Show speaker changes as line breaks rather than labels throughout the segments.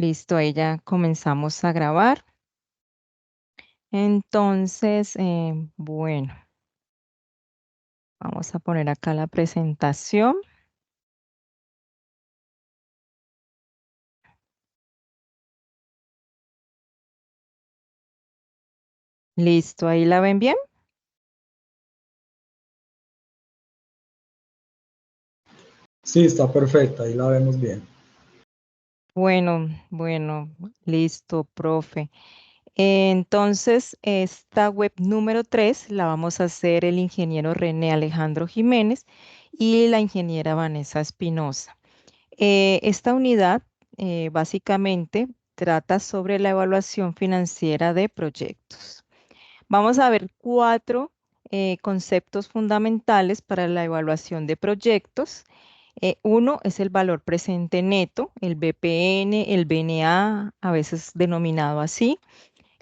Listo, ahí ya comenzamos a grabar. Entonces, bueno, vamos a poner acá la presentación. Listo, ahí la ven bien.
Sí, está perfecta, ahí la vemos bien.
Bueno, listo, profe. Entonces, esta web número 3 la vamos a hacer el ingeniero René Alejandro Jiménez y la ingeniera Vanessa Espinosa. Esta unidad básicamente trata sobre la evaluación financiera de proyectos. Vamos a ver cuatro conceptos fundamentales para la evaluación de proyectos. Uno es el valor presente neto, el BPN, el BNA, a veces denominado así.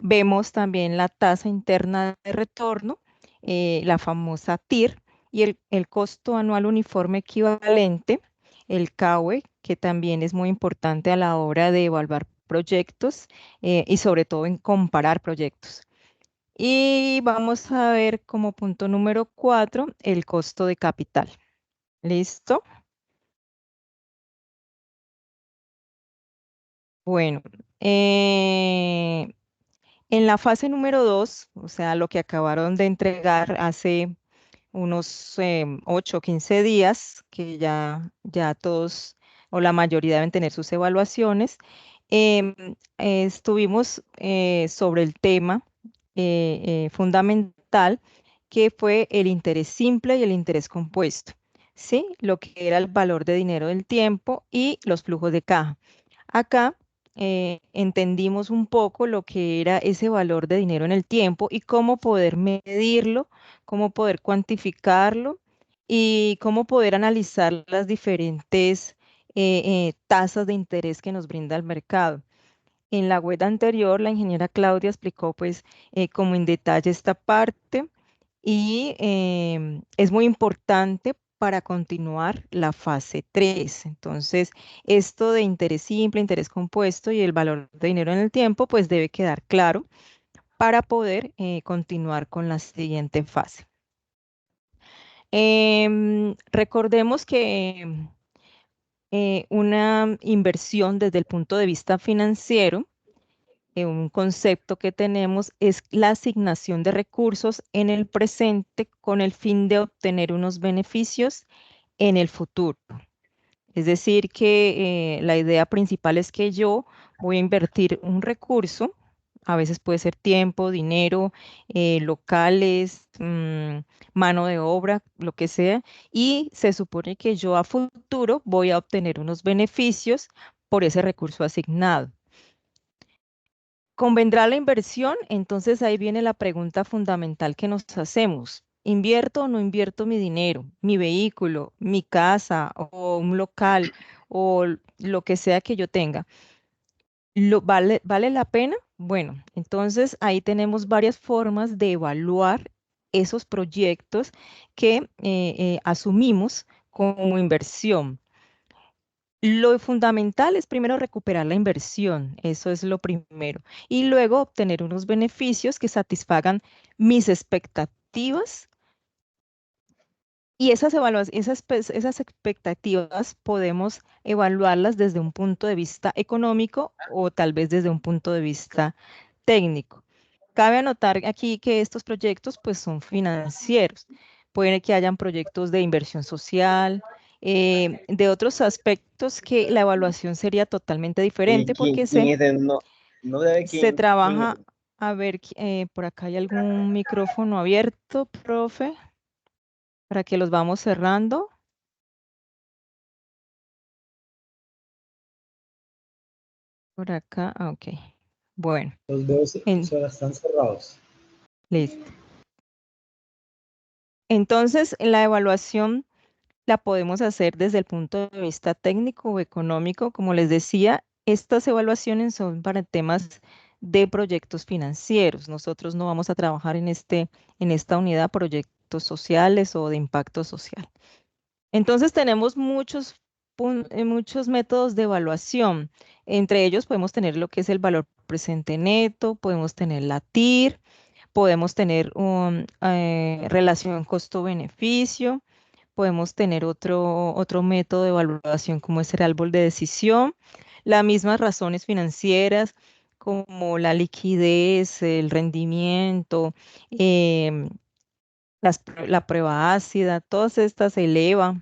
Vemos también la tasa interna de retorno, la famosa TIR, y el costo anual uniforme equivalente, el CAUE, que también es muy importante a la hora de evaluar proyectos y sobre todo en comparar proyectos. Y vamos a ver como punto número 4 el costo de capital. ¿Listo? Bueno, en la fase número 2, o sea, lo que acabaron de entregar hace unos 8 o 15 días, que ya todos o la mayoría deben tener sus evaluaciones, estuvimos sobre el tema fundamental que fue el interés simple y el interés compuesto, ¿sí? Lo que era el valor de dinero del tiempo y los flujos de caja. Acá entendimos un poco lo que era ese valor de dinero en el tiempo y cómo poder medirlo, cómo poder cuantificarlo y cómo poder analizar las diferentes tasas de interés que nos brinda el mercado. En la web anterior, la ingeniera Claudia explicó pues como en detalle esta parte y es muy importante para continuar la fase 3. Entonces, esto de interés simple, interés compuesto y el valor de dinero en el tiempo, pues debe quedar claro para poder continuar con la siguiente fase. Recordemos que una inversión desde el punto de vista financiero, un concepto que tenemos es la asignación de recursos en el presente con el fin de obtener unos beneficios en el futuro. Es decir, que la idea principal es que yo voy a invertir un recurso, a veces puede ser tiempo, dinero, locales, mano de obra, lo que sea, y se supone que yo a futuro voy a obtener unos beneficios por ese recurso asignado. ¿Convendrá la inversión? Entonces ahí viene la pregunta fundamental que nos hacemos. ¿Invierto o no invierto mi dinero, mi vehículo, mi casa o un local o lo que sea que yo tenga? ¿Vale la pena? Bueno, entonces ahí tenemos varias formas de evaluar esos proyectos que asumimos como inversión. Lo fundamental es primero recuperar la inversión, eso es lo primero, y luego obtener unos beneficios que satisfagan mis expectativas y esas expectativas podemos evaluarlas desde un punto de vista económico o tal vez desde un punto de vista técnico. Cabe anotar aquí que estos proyectos pues son financieros. Puede que hayan proyectos de inversión social, de otros aspectos que la evaluación sería totalmente
¿Y
diferente
quién,
porque
quién es el no? No debe
se
quién es.
trabaja, a ver, por acá hay algún micrófono abierto, profe, para que los vamos cerrando. Por acá, ok. Bueno,
Los veo,
en,
están cerrados.
listo. Entonces, la evaluación la podemos hacer desde el punto de vista técnico o económico. Como les decía, estas evaluaciones son para temas de proyectos financieros. Nosotros no vamos a trabajar en esta unidad proyectos sociales o de impacto social. Entonces tenemos muchos muchos métodos de evaluación. Entre ellos podemos tener lo que es el valor presente neto, podemos tener la TIR, podemos tener relación costo-beneficio, podemos tener otro método de evaluación como es el árbol de decisión, las mismas razones financieras como la liquidez, el rendimiento, em, la prueba ácida, todas estas eleva,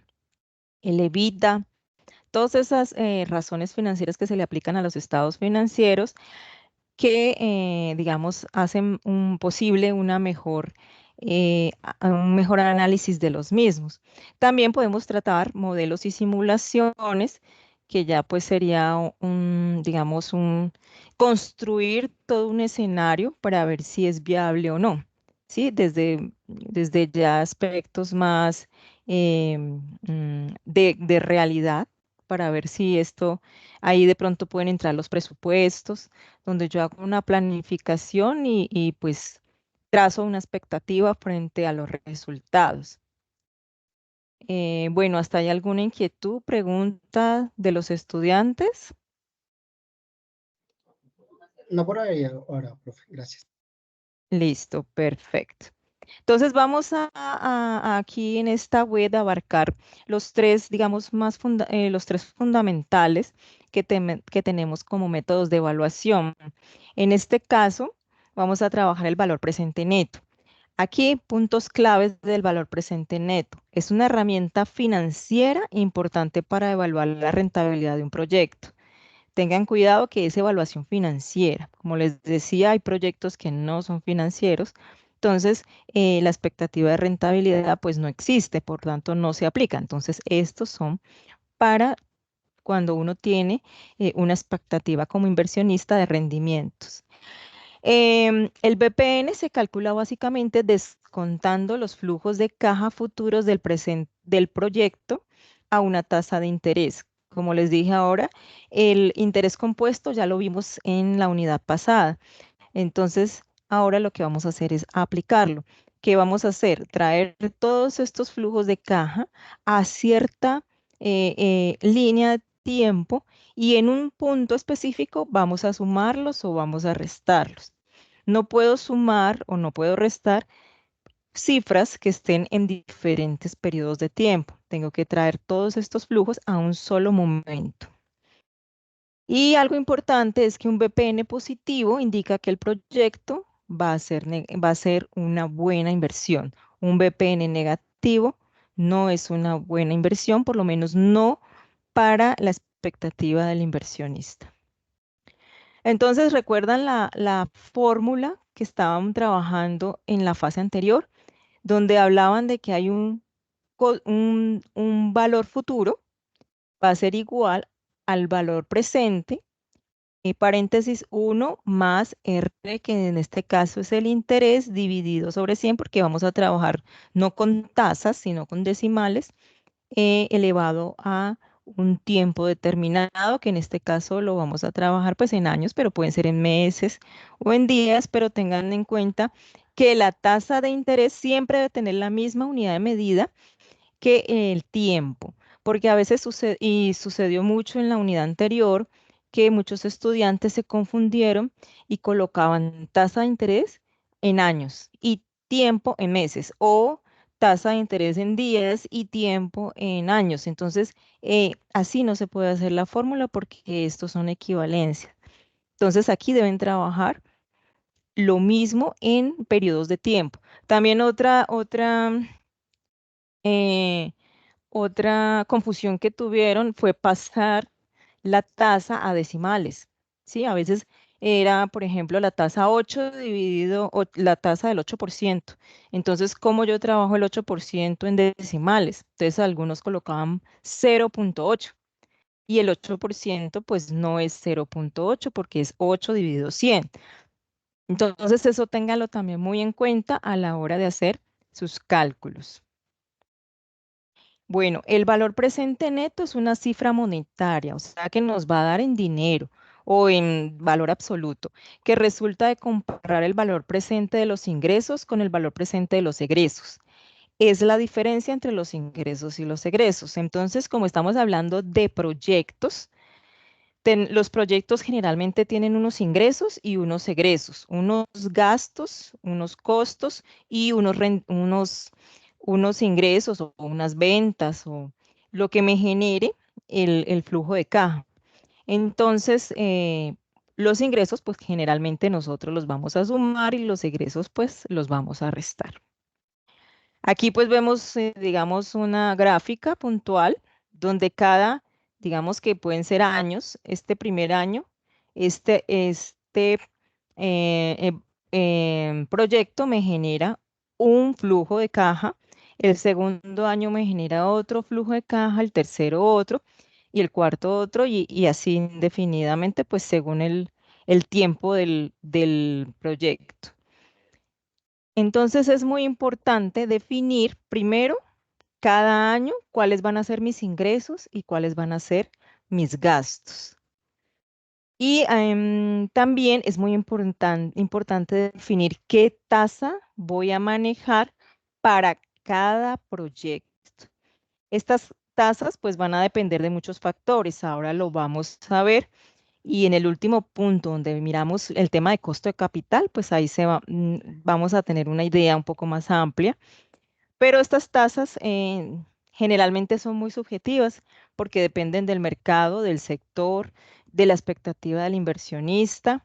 el evita, todas esas razones financieras que se le aplican a los estados financieros que, digamos, hacen posible un mejor análisis de los mismos. También podemos tratar modelos y simulaciones, que ya pues sería digamos, construir todo un escenario para ver si es viable o no. ¿Sí? Desde ya aspectos más de realidad, para ver si esto, ahí de pronto pueden entrar los presupuestos, donde yo hago una planificación y pues trazo una expectativa frente a los resultados. Bueno, ¿hasta hay alguna inquietud, pregunta de los estudiantes?
No por ahí ahora, profe, gracias.
Listo, perfecto. Entonces vamos aquí en esta web a abarcar los tres, digamos, los tres fundamentales que tenemos como métodos de evaluación. En este caso, vamos a trabajar el valor presente neto. Aquí, puntos claves del valor presente neto. Es una herramienta financiera importante para evaluar la rentabilidad de un proyecto. Tengan cuidado que es evaluación financiera. Como les decía, hay proyectos que no son financieros, entonces la expectativa de rentabilidad pues no existe, por tanto no se aplica. Entonces estos son para cuando uno tiene una expectativa como inversionista de rendimientos. El BPN se calcula básicamente descontando los flujos de caja futuros del proyecto a una tasa de interés. Como les dije ahora, el interés compuesto ya lo vimos en la unidad pasada. Entonces, ahora lo que vamos a hacer es aplicarlo. ¿Qué vamos a hacer? Traer todos estos flujos de caja a cierta línea de tiempo y en un punto específico vamos a sumarlos o vamos a restarlos. No puedo sumar o no puedo restar cifras que estén en diferentes periodos de tiempo. Tengo que traer todos estos flujos a un solo momento. Y algo importante es que un VPN positivo indica que el proyecto va a ser una buena inversión. Un VPN negativo no es una buena inversión, por lo menos no para la expectativa del inversionista. Entonces, ¿recuerdan la fórmula que estaban trabajando en la fase anterior, donde hablaban de que hay un valor futuro, va a ser igual al valor presente, paréntesis 1 más R, que en este caso es el interés dividido sobre 100, porque vamos a trabajar no con tasas, sino con decimales, elevado a un tiempo determinado, que en este caso lo vamos a trabajar pues en años, pero pueden ser en meses o en días, pero tengan en cuenta que la tasa de interés siempre debe tener la misma unidad de medida que el tiempo, porque a veces sucedió mucho en la unidad anterior que muchos estudiantes se confundieron y colocaban tasa de interés en años y tiempo en meses o tasa de interés en días y tiempo en años. Entonces, así no se puede hacer la fórmula porque estos son equivalencias. Entonces, aquí deben trabajar lo mismo en periodos de tiempo. También eh, otra confusión que tuvieron fue pasar la tasa a decimales, ¿sí? A veces era, por ejemplo, la tasa 8 dividido, la tasa del 8%. Entonces, ¿cómo yo trabajo el 8% en decimales? Entonces, algunos colocaban 0,8 y el 8% pues no es 0,8 porque es 8 dividido 100. Entonces, eso téngalo también muy en cuenta a la hora de hacer sus cálculos. Bueno, el valor presente neto es una cifra monetaria, o sea que nos va a dar en dinero o en valor absoluto, que resulta de comparar el valor presente de los ingresos con el valor presente de los egresos. es la diferencia entre los ingresos y los egresos. Entonces, como estamos hablando de proyectos, los proyectos generalmente tienen unos ingresos y unos egresos, unos gastos, unos costos y unos ingresos o unas ventas o lo que me genere el flujo de caja. Entonces, los ingresos, pues generalmente nosotros los vamos a sumar y los egresos, pues los vamos a restar. Aquí pues vemos, digamos, una gráfica puntual donde digamos que pueden ser años, este primer año, este proyecto me genera un flujo de caja, el segundo año me genera otro flujo de caja, el tercero otro y el cuarto otro y así indefinidamente, pues según el tiempo del proyecto. Entonces es muy importante definir primero cada año cuáles van a ser mis ingresos y cuáles van a ser mis gastos. Y también es muy importante definir qué tasa voy a manejar para cada proyecto. Estas tasas pues van a depender de muchos factores. Ahora lo vamos a ver. Y en el último punto donde miramos el tema de costo de capital, pues ahí vamos a tener una idea un poco más amplia. Pero estas tasas generalmente son muy subjetivas porque dependen del mercado, del sector, de la expectativa del inversionista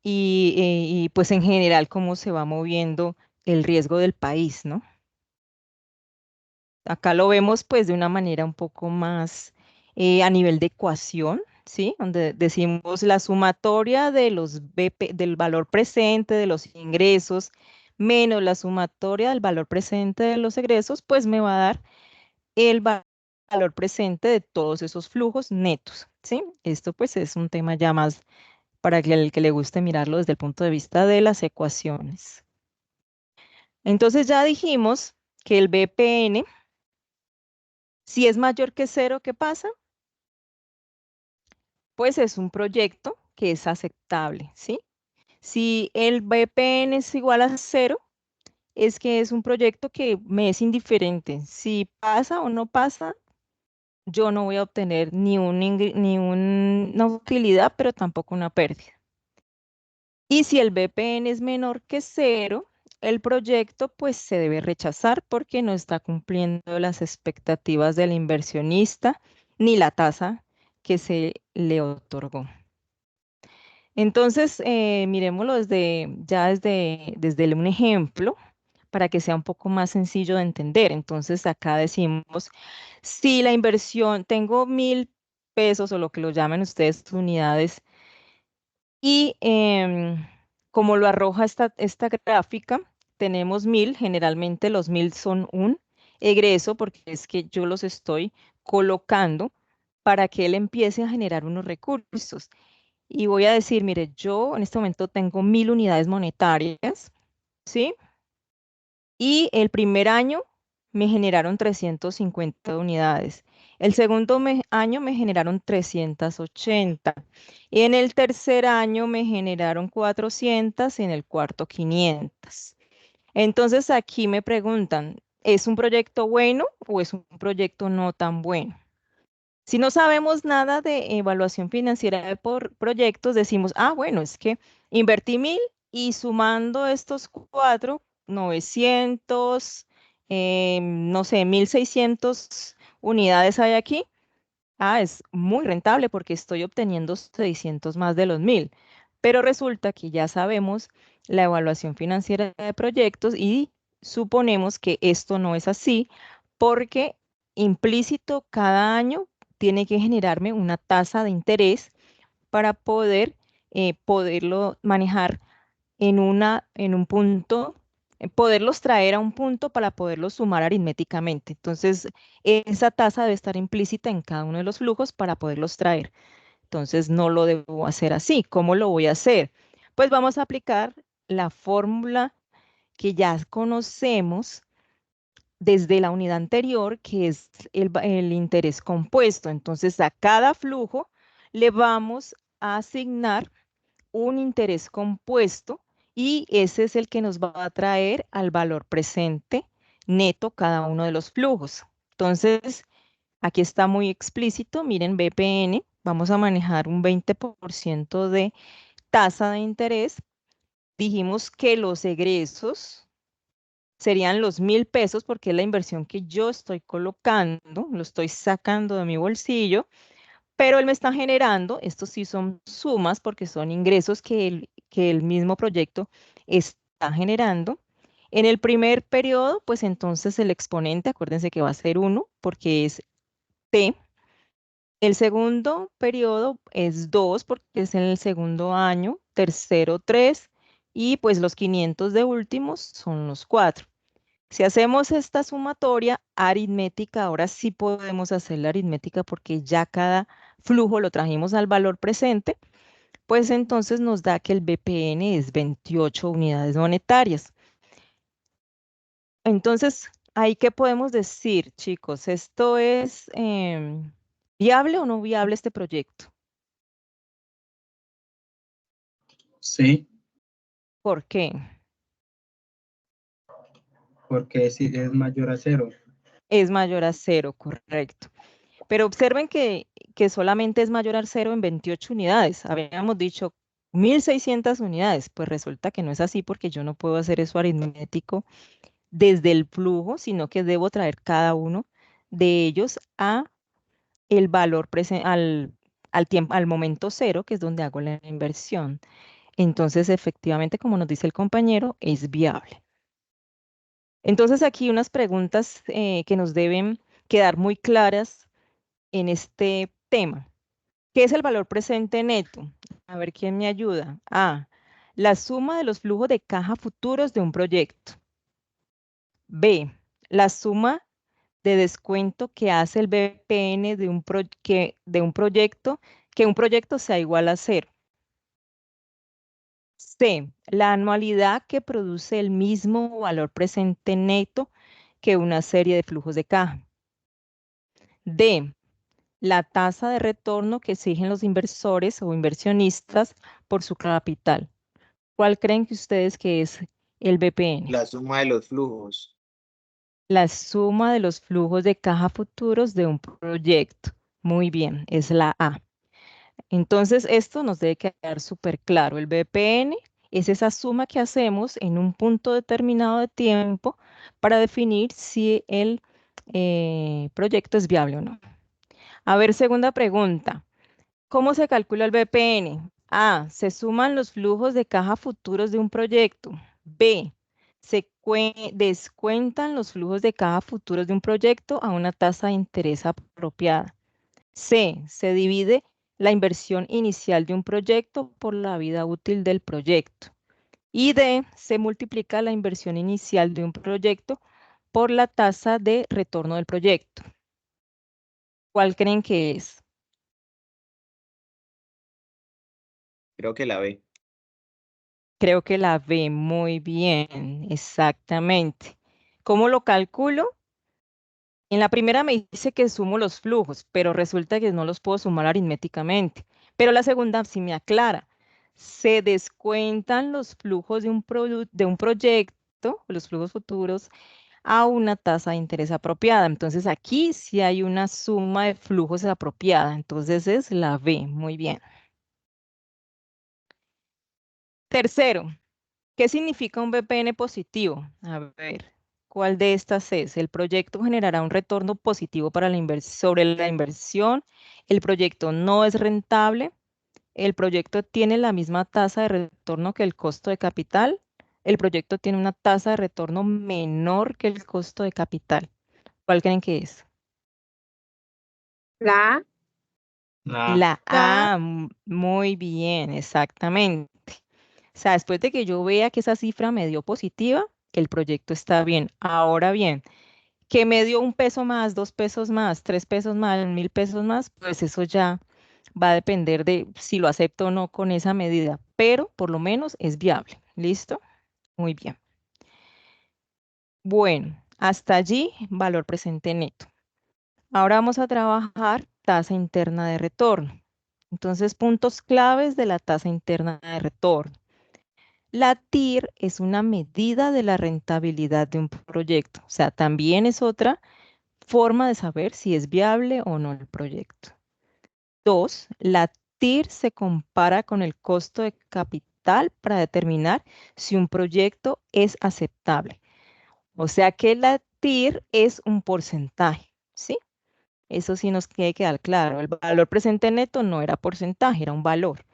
y pues en general cómo se va moviendo el riesgo del país, ¿no? Acá lo vemos pues de una manera un poco más a nivel de ecuación, ¿sí? Donde decimos la sumatoria de los del valor presente de los ingresos menos la sumatoria del valor presente de los egresos, pues me va a dar el valor presente de todos esos flujos netos, ¿sí? Esto pues es un tema ya más para el que le guste mirarlo desde el punto de vista de las ecuaciones. Entonces ya dijimos que el BPN, si es mayor que 0, ¿qué pasa? Pues es un proyecto que es aceptable, ¿sí? Si el BPN es igual a 0, es que es un proyecto que me es indiferente. Si pasa o no pasa, yo no voy a obtener ni una utilidad, pero tampoco una pérdida. Y si el BPN es menor que 0, el proyecto pues se debe rechazar porque no está cumpliendo las expectativas del inversionista ni la tasa que se le otorgó. Entonces, miremoslo desde un ejemplo para que sea un poco más sencillo de entender. Entonces, acá decimos, si la inversión, tengo 1.000 pesos o lo que lo llamen ustedes unidades, y como lo arroja esta gráfica, tenemos 1.000, generalmente los 1.000 son un egreso porque es que yo los estoy colocando para que él empiece a generar unos recursos. Y voy a decir, mire, yo en este momento tengo 1.000 unidades monetarias, ¿sí? Y el primer año me generaron 350 unidades. El segundo año me generaron 380. Y en el tercer año me generaron 400 y en el cuarto 500. Entonces aquí me preguntan, ¿es un proyecto bueno o es un proyecto no tan bueno? Si no sabemos nada de evaluación financiera de por proyectos, decimos, ah, bueno, es que invertí 1.000 y sumando estos 4, 900, no sé, 1.600 unidades hay aquí. Ah, es muy rentable porque estoy obteniendo 600 más de los 1.000. Pero resulta que ya sabemos la evaluación financiera de proyectos y suponemos que esto no es así porque implícito cada año tiene que generarme una tasa de interés para poderlo manejar en un punto, poderlos traer a un punto para poderlos sumar aritméticamente. Entonces, esa tasa debe estar implícita en cada uno de los flujos para poderlos traer. Entonces, no lo debo hacer así. ¿Cómo lo voy a hacer? Pues vamos a aplicar la fórmula que ya conocemos desde la unidad anterior, que es el interés compuesto. Entonces, a cada flujo le vamos a asignar un interés compuesto y ese es el que nos va a traer al valor presente neto cada uno de los flujos. Entonces, aquí está muy explícito, miren, BPN, vamos a manejar un 20% de tasa de interés. Dijimos que los egresos serían los 1.000 pesos porque es la inversión que yo estoy colocando, lo estoy sacando de mi bolsillo, pero él me está generando, estos sí son sumas porque son ingresos que el mismo proyecto está generando. En el primer periodo, pues entonces el exponente, acuérdense que va a ser 1 porque es T. El segundo periodo es 2 porque es en el segundo año, tercero 3 y pues los 500 de últimos son los 4. Si hacemos esta sumatoria aritmética, ahora sí podemos hacer la aritmética porque ya cada flujo lo trajimos al valor presente, pues entonces nos da que el BPN es 28 unidades monetarias. Entonces, ¿ahí qué podemos decir, chicos? ¿Esto es viable o no viable este proyecto?
Sí,
¿Por qué?
porque es mayor a 0.
Es mayor a 0, correcto. Pero observen que solamente es mayor a 0 en 28 unidades. Habíamos dicho 1.600 unidades. Pues resulta que no es así porque yo no puedo hacer eso aritmético desde el flujo, sino que debo traer cada uno de ellos a el valor presente, al tiempo, al momento cero, que es donde hago la inversión. Entonces, efectivamente, como nos dice el compañero, es viable. Entonces, aquí unas preguntas que nos deben quedar muy claras en este tema. ¿Qué es el valor presente neto? A ver quién me ayuda. A, la suma de los flujos de caja futuros de un proyecto. B, la suma de descuento que hace el BPN de un proyecto, que un proyecto sea igual a 0. C, la anualidad que produce el mismo valor presente neto que una serie de flujos de caja. D, la tasa de retorno que exigen los inversores o inversionistas por su capital. ¿Cuál creen que ustedes que es el BPN?
La suma de los flujos.
La suma de los flujos de caja futuros de un proyecto. Muy bien, es la A. Entonces, esto nos debe quedar súper claro. El BPN es esa suma que hacemos en un punto determinado de tiempo para definir si el proyecto es viable o no. A ver, segunda pregunta. ¿Cómo se calcula el BPN? A. Se suman los flujos de caja futuros de un proyecto. B. Se descuentan los flujos de caja futuros de un proyecto a una tasa de interés apropiada. C. Se divide la inversión inicial de un proyecto por la vida útil del proyecto. Y D. Se multiplica la inversión inicial de un proyecto por la tasa de retorno del proyecto. ¿Cuál creen que es?
Creo que la B.
Creo que la B, muy bien, exactamente. ¿Cómo lo calculo? En la primera me dice que sumo los flujos, pero resulta que no los puedo sumar aritméticamente. Pero la segunda sí me aclara. Se descuentan los flujos de un proyecto, los flujos futuros, a una tasa de interés apropiada. Entonces aquí sí hay una suma de flujos apropiada. Entonces es la B, muy bien. Tercero, ¿qué significa un BPN positivo? A ver, ¿cuál de estas es? El proyecto generará un retorno positivo para sobre la inversión. El proyecto no es rentable. El proyecto tiene la misma tasa de retorno que el costo de capital. El proyecto tiene una tasa de retorno menor que el costo de capital. ¿Cuál creen que es?
La
La
A.
A, muy bien, exactamente. O sea, después de que yo vea que esa cifra me dio positiva, el proyecto está bien. Ahora bien, que me dio 1 peso más, 2 pesos más, 3 pesos más, 1.000 pesos más, pues eso ya va a depender de si lo acepto o no con esa medida, pero por lo menos es viable. ¿Listo? Muy bien. Bueno, hasta allí valor presente neto. Ahora vamos a trabajar tasa interna de retorno. Entonces, puntos claves de la tasa interna de retorno. La TIR es una medida de la rentabilidad de un proyecto. O sea, también es otra forma de saber si es viable o no el proyecto. 2, la TIR se compara con el costo de capital para determinar si un proyecto es aceptable. O sea que la TIR es un porcentaje, ¿sí? Eso sí nos tiene que quedar claro. El valor presente neto no era porcentaje, era un valor.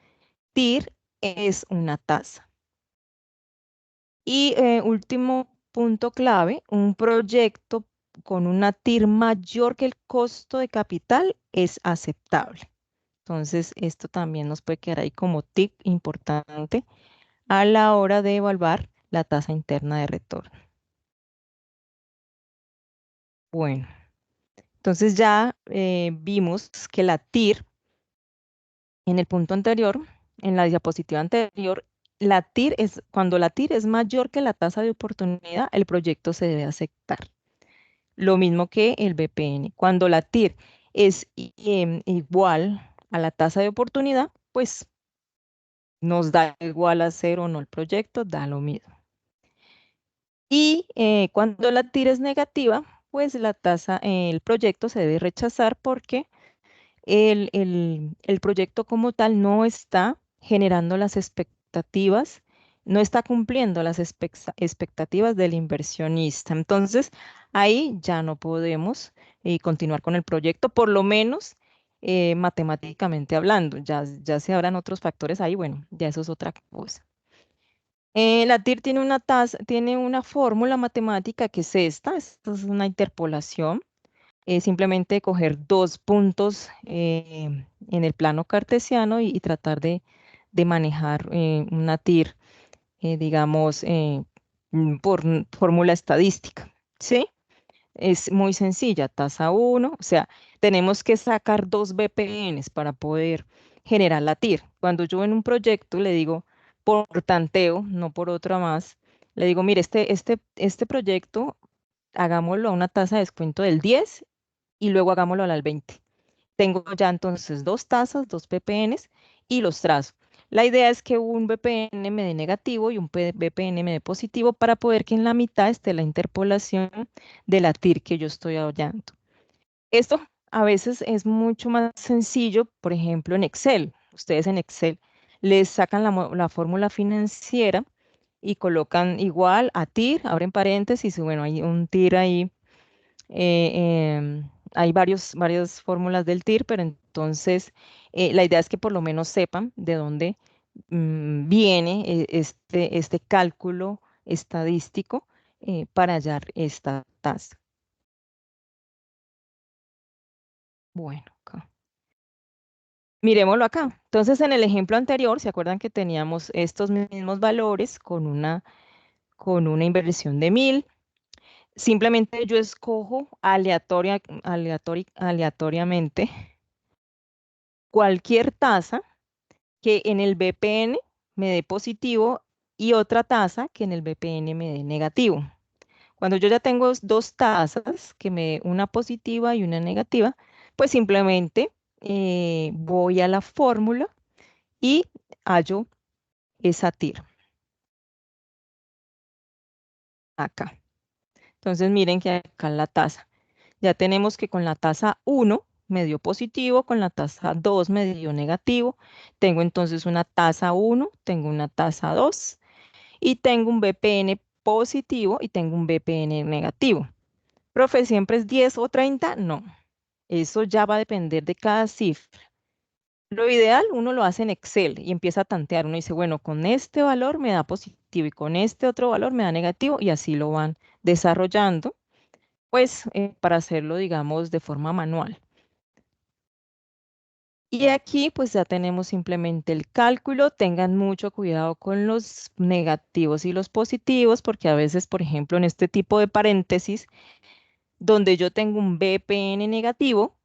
TIR es una tasa. Y último punto clave, un proyecto con una TIR mayor que el costo de capital es aceptable. Entonces, esto también nos puede quedar ahí como tip importante a la hora de evaluar la tasa interna de retorno. Bueno, entonces ya vimos que la TIR, en el punto anterior, en la diapositiva anterior, la TIR es, cuando la TIR es mayor que la tasa de oportunidad, el proyecto se debe aceptar. Lo mismo que el BPN. Cuando la TIR es igual a la tasa de oportunidad, pues nos da igual hacer o no el proyecto, da lo mismo. Y cuando la TIR es negativa, pues la tasa, el proyecto se debe rechazar porque el proyecto como tal no está generando las expectativas, no está cumpliendo las expectativas del inversionista. Entonces, ahí ya no podemos continuar con el proyecto, por lo menos matemáticamente hablando. Ya se habrán otros factores ahí, bueno, ya eso es otra cosa. La TIR tiene una tasa, tiene una fórmula matemática que es esta es una interpolación. Simplemente coger dos puntos en el plano cartesiano y tratar de manejar una TIR, digamos, por fórmula estadística, ¿sí? Es muy sencilla, tasa 1, o sea, tenemos que sacar dos BPNs para poder generar la TIR. Cuando yo en un proyecto le digo por tanteo, no por otra más, le digo, mire, este proyecto hagámoslo a una tasa de descuento del 10 y luego hagámoslo al 20. Tengo ya entonces dos tasas, dos BPNs y los trazo. La idea es que un BPN me dé negativo y un BPN me dé positivo para poder que en la mitad esté la interpolación de la TIR que yo estoy hallando. Esto a veces es mucho más sencillo, por ejemplo, en Excel. Ustedes en Excel les sacan la fórmula financiera y colocan igual a TIR, abren paréntesis y bueno, hay un TIR ahí hay varias fórmulas del TIR, pero entonces la idea es que por lo menos sepan de dónde viene este cálculo estadístico para hallar esta tasa. Bueno, acá. Miremoslo acá. Entonces, en el ejemplo anterior, ¿se acuerdan que teníamos estos mismos valores con una inversión de 1000? Simplemente yo escojo aleatoriamente cualquier tasa que en el BPN me dé positivo y otra tasa que en el BPN me dé negativo. Cuando yo ya tengo dos tasas, que me una positiva y una negativa, pues simplemente voy a la fórmula y hallo esa TIR acá. Entonces miren que acá la tasa. Ya tenemos que con la tasa 1 me dio positivo, con la tasa 2 me dio negativo. Tengo entonces una tasa 1, tengo una tasa 2 y tengo un BPN positivo y tengo un BPN negativo. Profe, ¿siempre es 10 o 30? No, eso ya va a depender de cada cifra. Lo ideal, uno lo hace en Excel y empieza a tantear. Uno dice, bueno, con este valor me da positivo y con este otro valor me da negativo y así lo van desarrollando, pues para hacerlo, digamos, de forma manual. Y aquí pues ya tenemos simplemente el cálculo. Tengan mucho cuidado con los negativos y los positivos, porque a veces, por ejemplo, en este tipo de paréntesis, donde yo tengo un BPN negativo,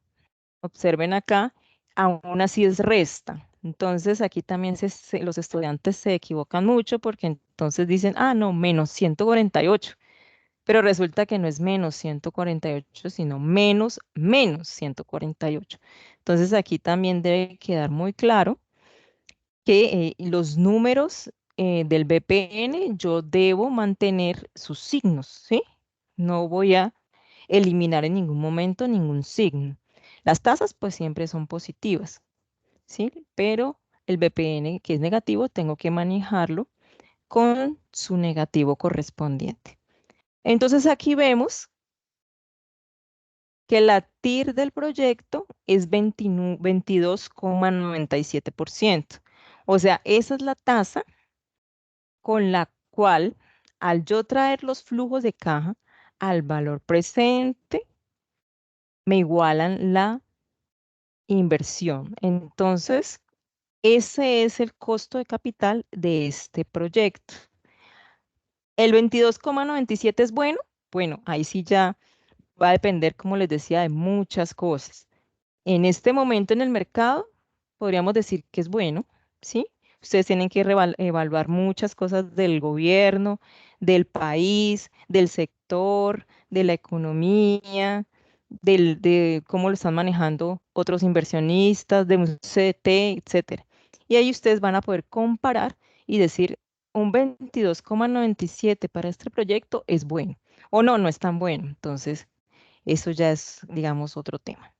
observen acá, aún así es resta. Entonces aquí también los estudiantes se equivocan mucho porque entonces dicen, ah, no, menos 148. Pero resulta que no es menos 148, sino menos 148. Entonces aquí también debe quedar muy claro que los números del BPN, yo debo mantener sus signos, ¿sí? No voy a eliminar en ningún momento ningún signo. Las tasas pues siempre son positivas, ¿sí? Pero el BPN que es negativo tengo que manejarlo con su negativo correspondiente. Entonces aquí vemos que la TIR del proyecto es 22,97%. O sea, esa es la tasa con la cual al yo traer los flujos de caja al valor presente, me igualan la inversión. Entonces, ese es el costo de capital de este proyecto. ¿El 22,97 es bueno? Bueno, ahí sí ya va a depender, como les decía, de muchas cosas. En este momento en el mercado, podríamos decir que es bueno, ¿sí? Ustedes tienen que evaluar muchas cosas del gobierno, del país, del sector, de la economía, de cómo lo están manejando otros inversionistas, de un CDT, etcétera. Y ahí ustedes van a poder comparar y decir, un 22,97 para este proyecto es bueno, o no, no es tan bueno. Entonces, eso ya es, digamos, otro tema.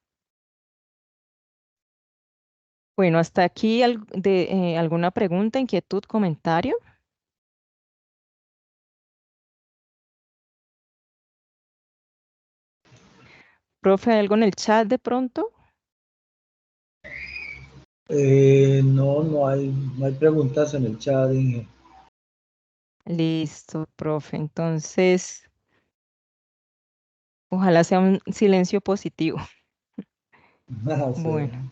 Bueno, hasta aquí alguna pregunta, inquietud, comentario. Profe, ¿hay algo en el chat de pronto?
No, no hay preguntas en el chat, Inge.
Listo, profe. Entonces, ojalá sea un silencio positivo.
Sí.
Bueno,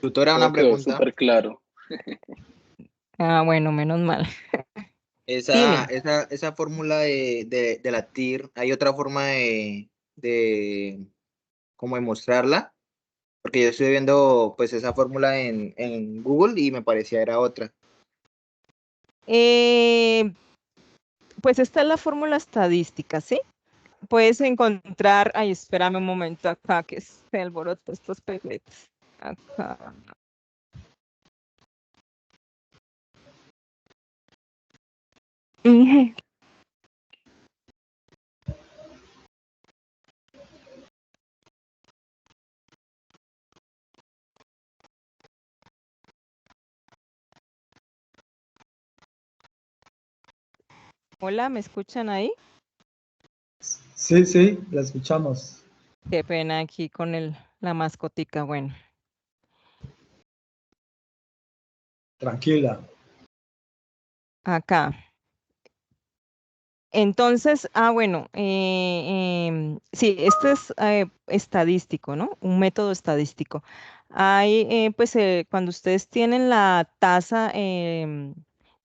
Tutora,
Todo
una
quedó
pregunta.
súper claro.
bueno, menos mal.
Esa,
Dime.
esa fórmula de la TIR, ¿hay otra forma de como de mostrarla? Porque yo estoy viendo pues esa fórmula en Google y me parecía era otra.
Eh, pues esta es la fórmula estadística, ¿sí? Puedes encontrar, ay, espérame un momento acá, que se alborotó estos peguetes. Acá. Inge. Hola, ¿me escuchan ahí?
Sí, sí, la escuchamos.
Qué pena aquí con la mascotica. Bueno,
Tranquila.
acá. Entonces, bueno, sí, este es estadístico, ¿no? Un método estadístico. Hay, pues, cuando ustedes tienen la tasa de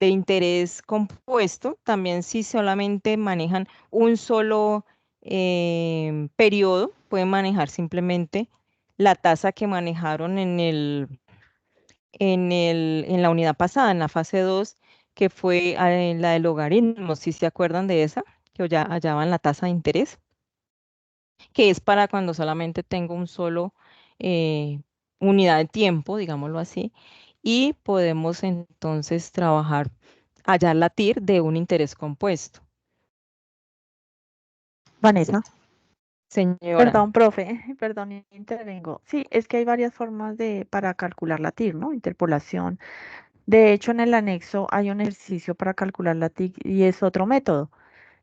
interés compuesto, también si solamente manejan un solo periodo, pueden manejar simplemente la tasa que manejaron en la unidad pasada, en la fase 2 que fue la del logaritmo, si se acuerdan de esa, que ya hallaban la tasa de interés, que es para cuando solamente tengo un solo eh, unidad de tiempo, digámoslo así, y podemos entonces trabajar, hallar la TIR de un interés compuesto.
Vanessa,
Señora,
perdón, profe, perdón, intervengo. Sí, es que hay varias formas para calcular la TIR, ¿no? Interpolación. De hecho, en el anexo hay un ejercicio para calcular la TIR y es otro método.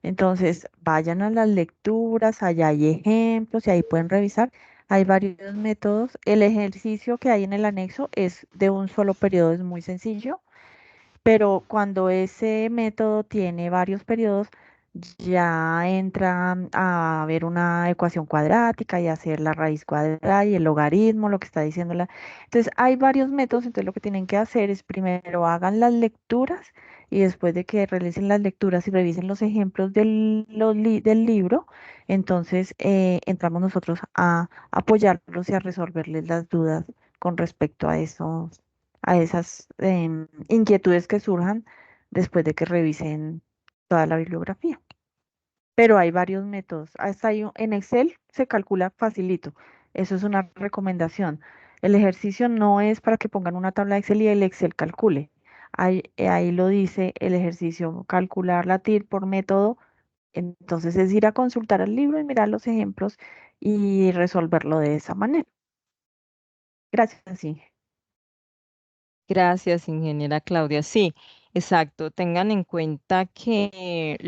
Entonces, vayan a las lecturas, allá hay ejemplos y ahí pueden revisar. Hay varios métodos. El ejercicio que hay en el anexo es de un solo periodo, es muy sencillo. Pero cuando ese método tiene varios periodos, ya entra a ver una ecuación cuadrática y hacer la raíz cuadrada y el logaritmo, lo que está diciendo la. Entonces, hay varios métodos, entonces lo que tienen que hacer es primero hagan las lecturas y después de que realicen las lecturas y revisen los ejemplos del libro, entonces entramos nosotros a apoyarlos y a resolverles las dudas con respecto a esas inquietudes que surjan después de que revisen toda la bibliografía. Pero hay varios métodos. Hasta ahí en Excel se calcula facilito. Eso es una recomendación. El ejercicio no es para que pongan una tabla de Excel y el Excel calcule. Ahí lo dice el ejercicio, calcular la TIR por método. Entonces es ir a consultar el libro y mirar los ejemplos y resolverlo de esa manera. Gracias, sí.
Gracias, ingeniera Claudia. Sí, exacto. Tengan en cuenta que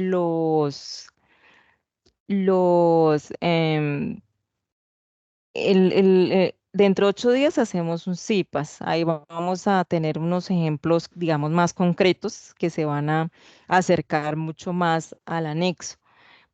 dentro de 8 días hacemos un CIPAS. Ahí vamos a tener unos ejemplos, digamos, más concretos que se van a acercar mucho más al anexo.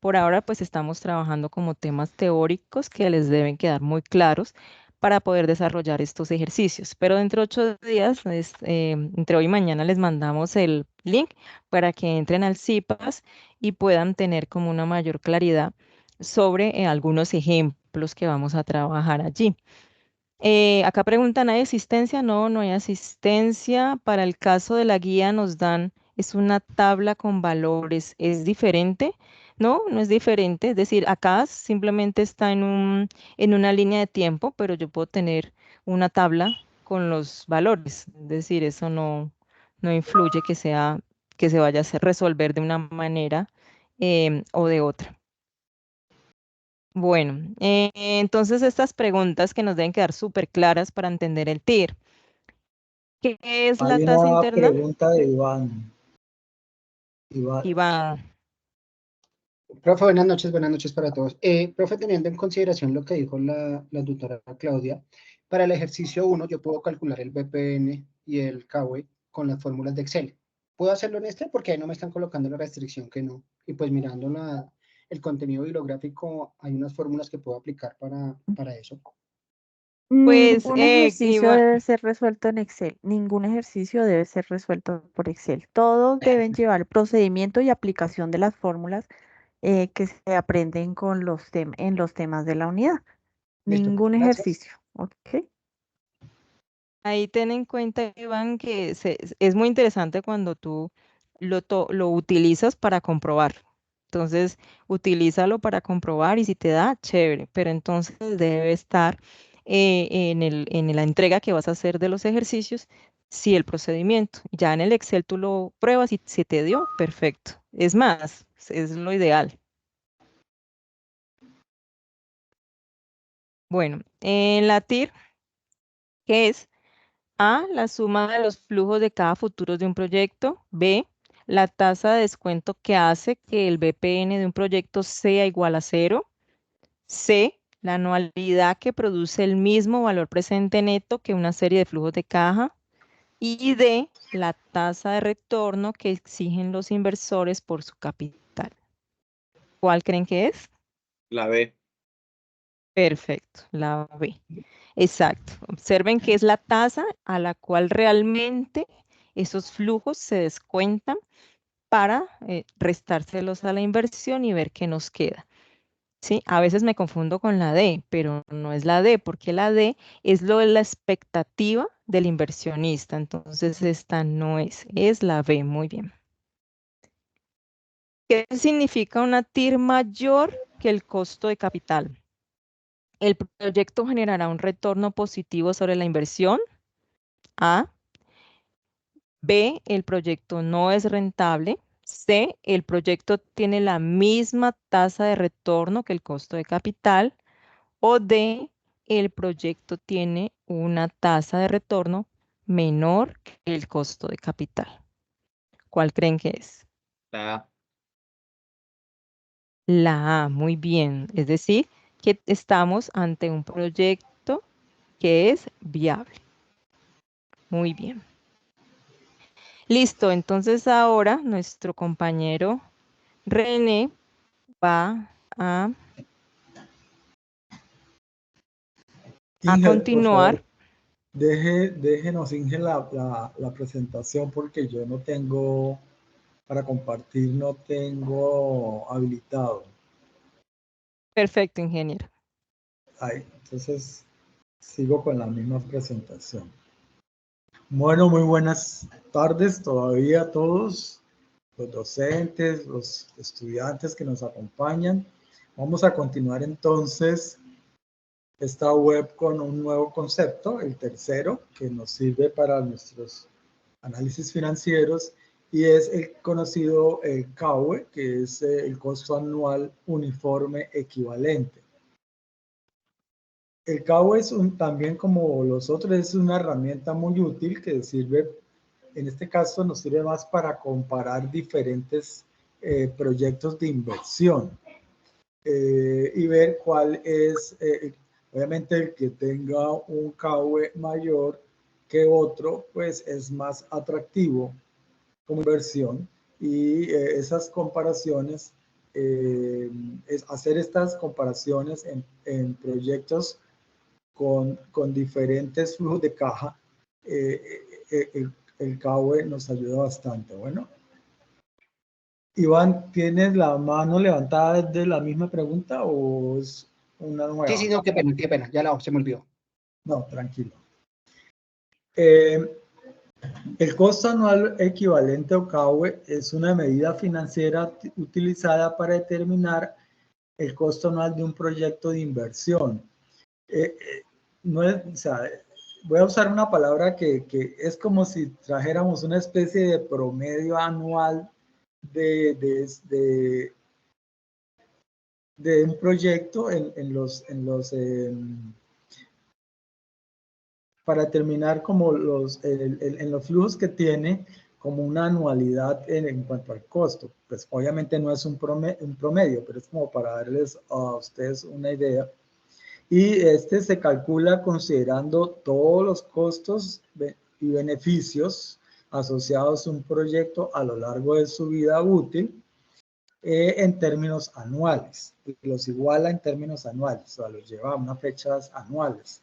Por ahora, pues estamos trabajando como temas teóricos que les deben quedar muy claros para poder desarrollar estos ejercicios. Pero dentro de 8 días, entre hoy y mañana, les mandamos el link para que entren al CIPAS y puedan tener como una mayor claridad sobre algunos ejemplos que vamos a trabajar allí. Acá preguntan, ¿hay asistencia? No, no hay asistencia. Para el caso de la guía nos dan, es una tabla con valores. ¿Es diferente? No, no es diferente. Es decir, acá simplemente está en una línea de tiempo, pero yo puedo tener una tabla con los valores. Es decir, eso no influye que se vaya a hacer resolver de una manera o de otra. Bueno, entonces estas preguntas que nos deben quedar súper claras para entender el TIR. ¿Qué es la
Hay
tasa
una
interna?
pregunta de Iván.
Iván,
Profe, buenas noches para todos. Profe, teniendo en consideración lo que dijo la tutora Claudia, para el ejercicio 1 yo puedo calcular el BPN y el KW con las fórmulas de Excel. ¿Puedo hacerlo en este? Porque ahí no me están colocando la restricción que no. Y pues mirando el contenido bibliográfico, hay unas fórmulas que puedo aplicar para eso.
pues
Ningún ejercicio
Iván,
debe ser resuelto en Excel. Ningún ejercicio debe ser resuelto por Excel. Todos deben llevar el procedimiento y aplicación de las fórmulas que se aprenden en los temas de la unidad.
Listo,
Ningún
gracias.
ejercicio. ¿Ok?
ahí ten en cuenta, Iván, que es muy interesante cuando tú lo utilizas para comprobar. Entonces, utilízalo para comprobar y si te da, chévere, pero entonces debe estar en la entrega que vas a hacer de los ejercicios, sí, el procedimiento. Ya en el Excel tú lo pruebas y si te dio, perfecto. Es más, es lo ideal. Bueno, en la TIR, ¿qué es? A, la suma de los flujos de cada futuro de un proyecto. B, la tasa de descuento que hace que el BPN de un proyecto sea igual a 0. C, la anualidad que produce el mismo valor presente neto que una serie de flujos de caja. Y D, la tasa de retorno que exigen los inversores por su capital. ¿Cuál creen que es?
La B.
Perfecto, la B. Exacto. Observen que es la tasa a la cual realmente esos flujos se descuentan para restárselos a la inversión y ver qué nos queda. ¿Sí? A veces me confundo con la D, pero no es la D, porque la D es lo de la expectativa del inversionista. Entonces, esta no es la B. Muy bien. ¿Qué significa una TIR mayor que el costo de capital? El proyecto generará un retorno positivo sobre la inversión. A. B, el proyecto no es rentable. C, el proyecto tiene la misma tasa de retorno que el costo de capital. O D, el proyecto tiene una tasa de retorno menor que el costo de capital. ¿Cuál creen que es?
La A.
La A, muy bien. Es decir, que estamos ante un proyecto que es viable. Muy bien. Listo, entonces ahora nuestro compañero René va a
Inge, por favor,
continuar.
déjenos, Inge, la presentación porque yo no tengo, para compartir, no tengo habilitado.
Perfecto, ingeniero.
Ahí, entonces, sigo con la misma presentación. Bueno, muy buenas tardes todavía a todos los docentes, los estudiantes que nos acompañan. Vamos a continuar entonces esta web con un nuevo concepto, el tercero, que nos sirve para nuestros análisis financieros, y es el conocido CAUE, que es el costo anual uniforme equivalente. El CAUE es también, como los otros, es una herramienta muy útil que sirve, en este caso nos sirve más para comparar diferentes proyectos de inversión y ver cuál es, obviamente el que tenga un CAUE mayor que otro, pues es más atractivo como inversión, y esas comparaciones, es hacer estas comparaciones en proyectos con diferentes flujos de caja, el CAUE nos ayuda bastante. Bueno, Iván, ¿tienes la mano levantada de la misma pregunta o es una nueva?
Sí, no, qué pena, ya se me olvidó.
No, tranquilo. El costo anual equivalente o CAUE es una medida financiera utilizada para determinar el costo anual de un proyecto de inversión. No es, o sea, voy a usar una palabra que es como si trajéramos una especie de promedio anual de un proyecto para terminar como en los flujos que tiene, como una anualidad en cuanto al costo. Pues obviamente no es un promedio, pero es como para darles a ustedes una idea. Y este se calcula considerando todos los costos y beneficios asociados a un proyecto a lo largo de su vida útil en términos anuales. Los iguala en términos anuales, o sea, los lleva a unas fechas anuales.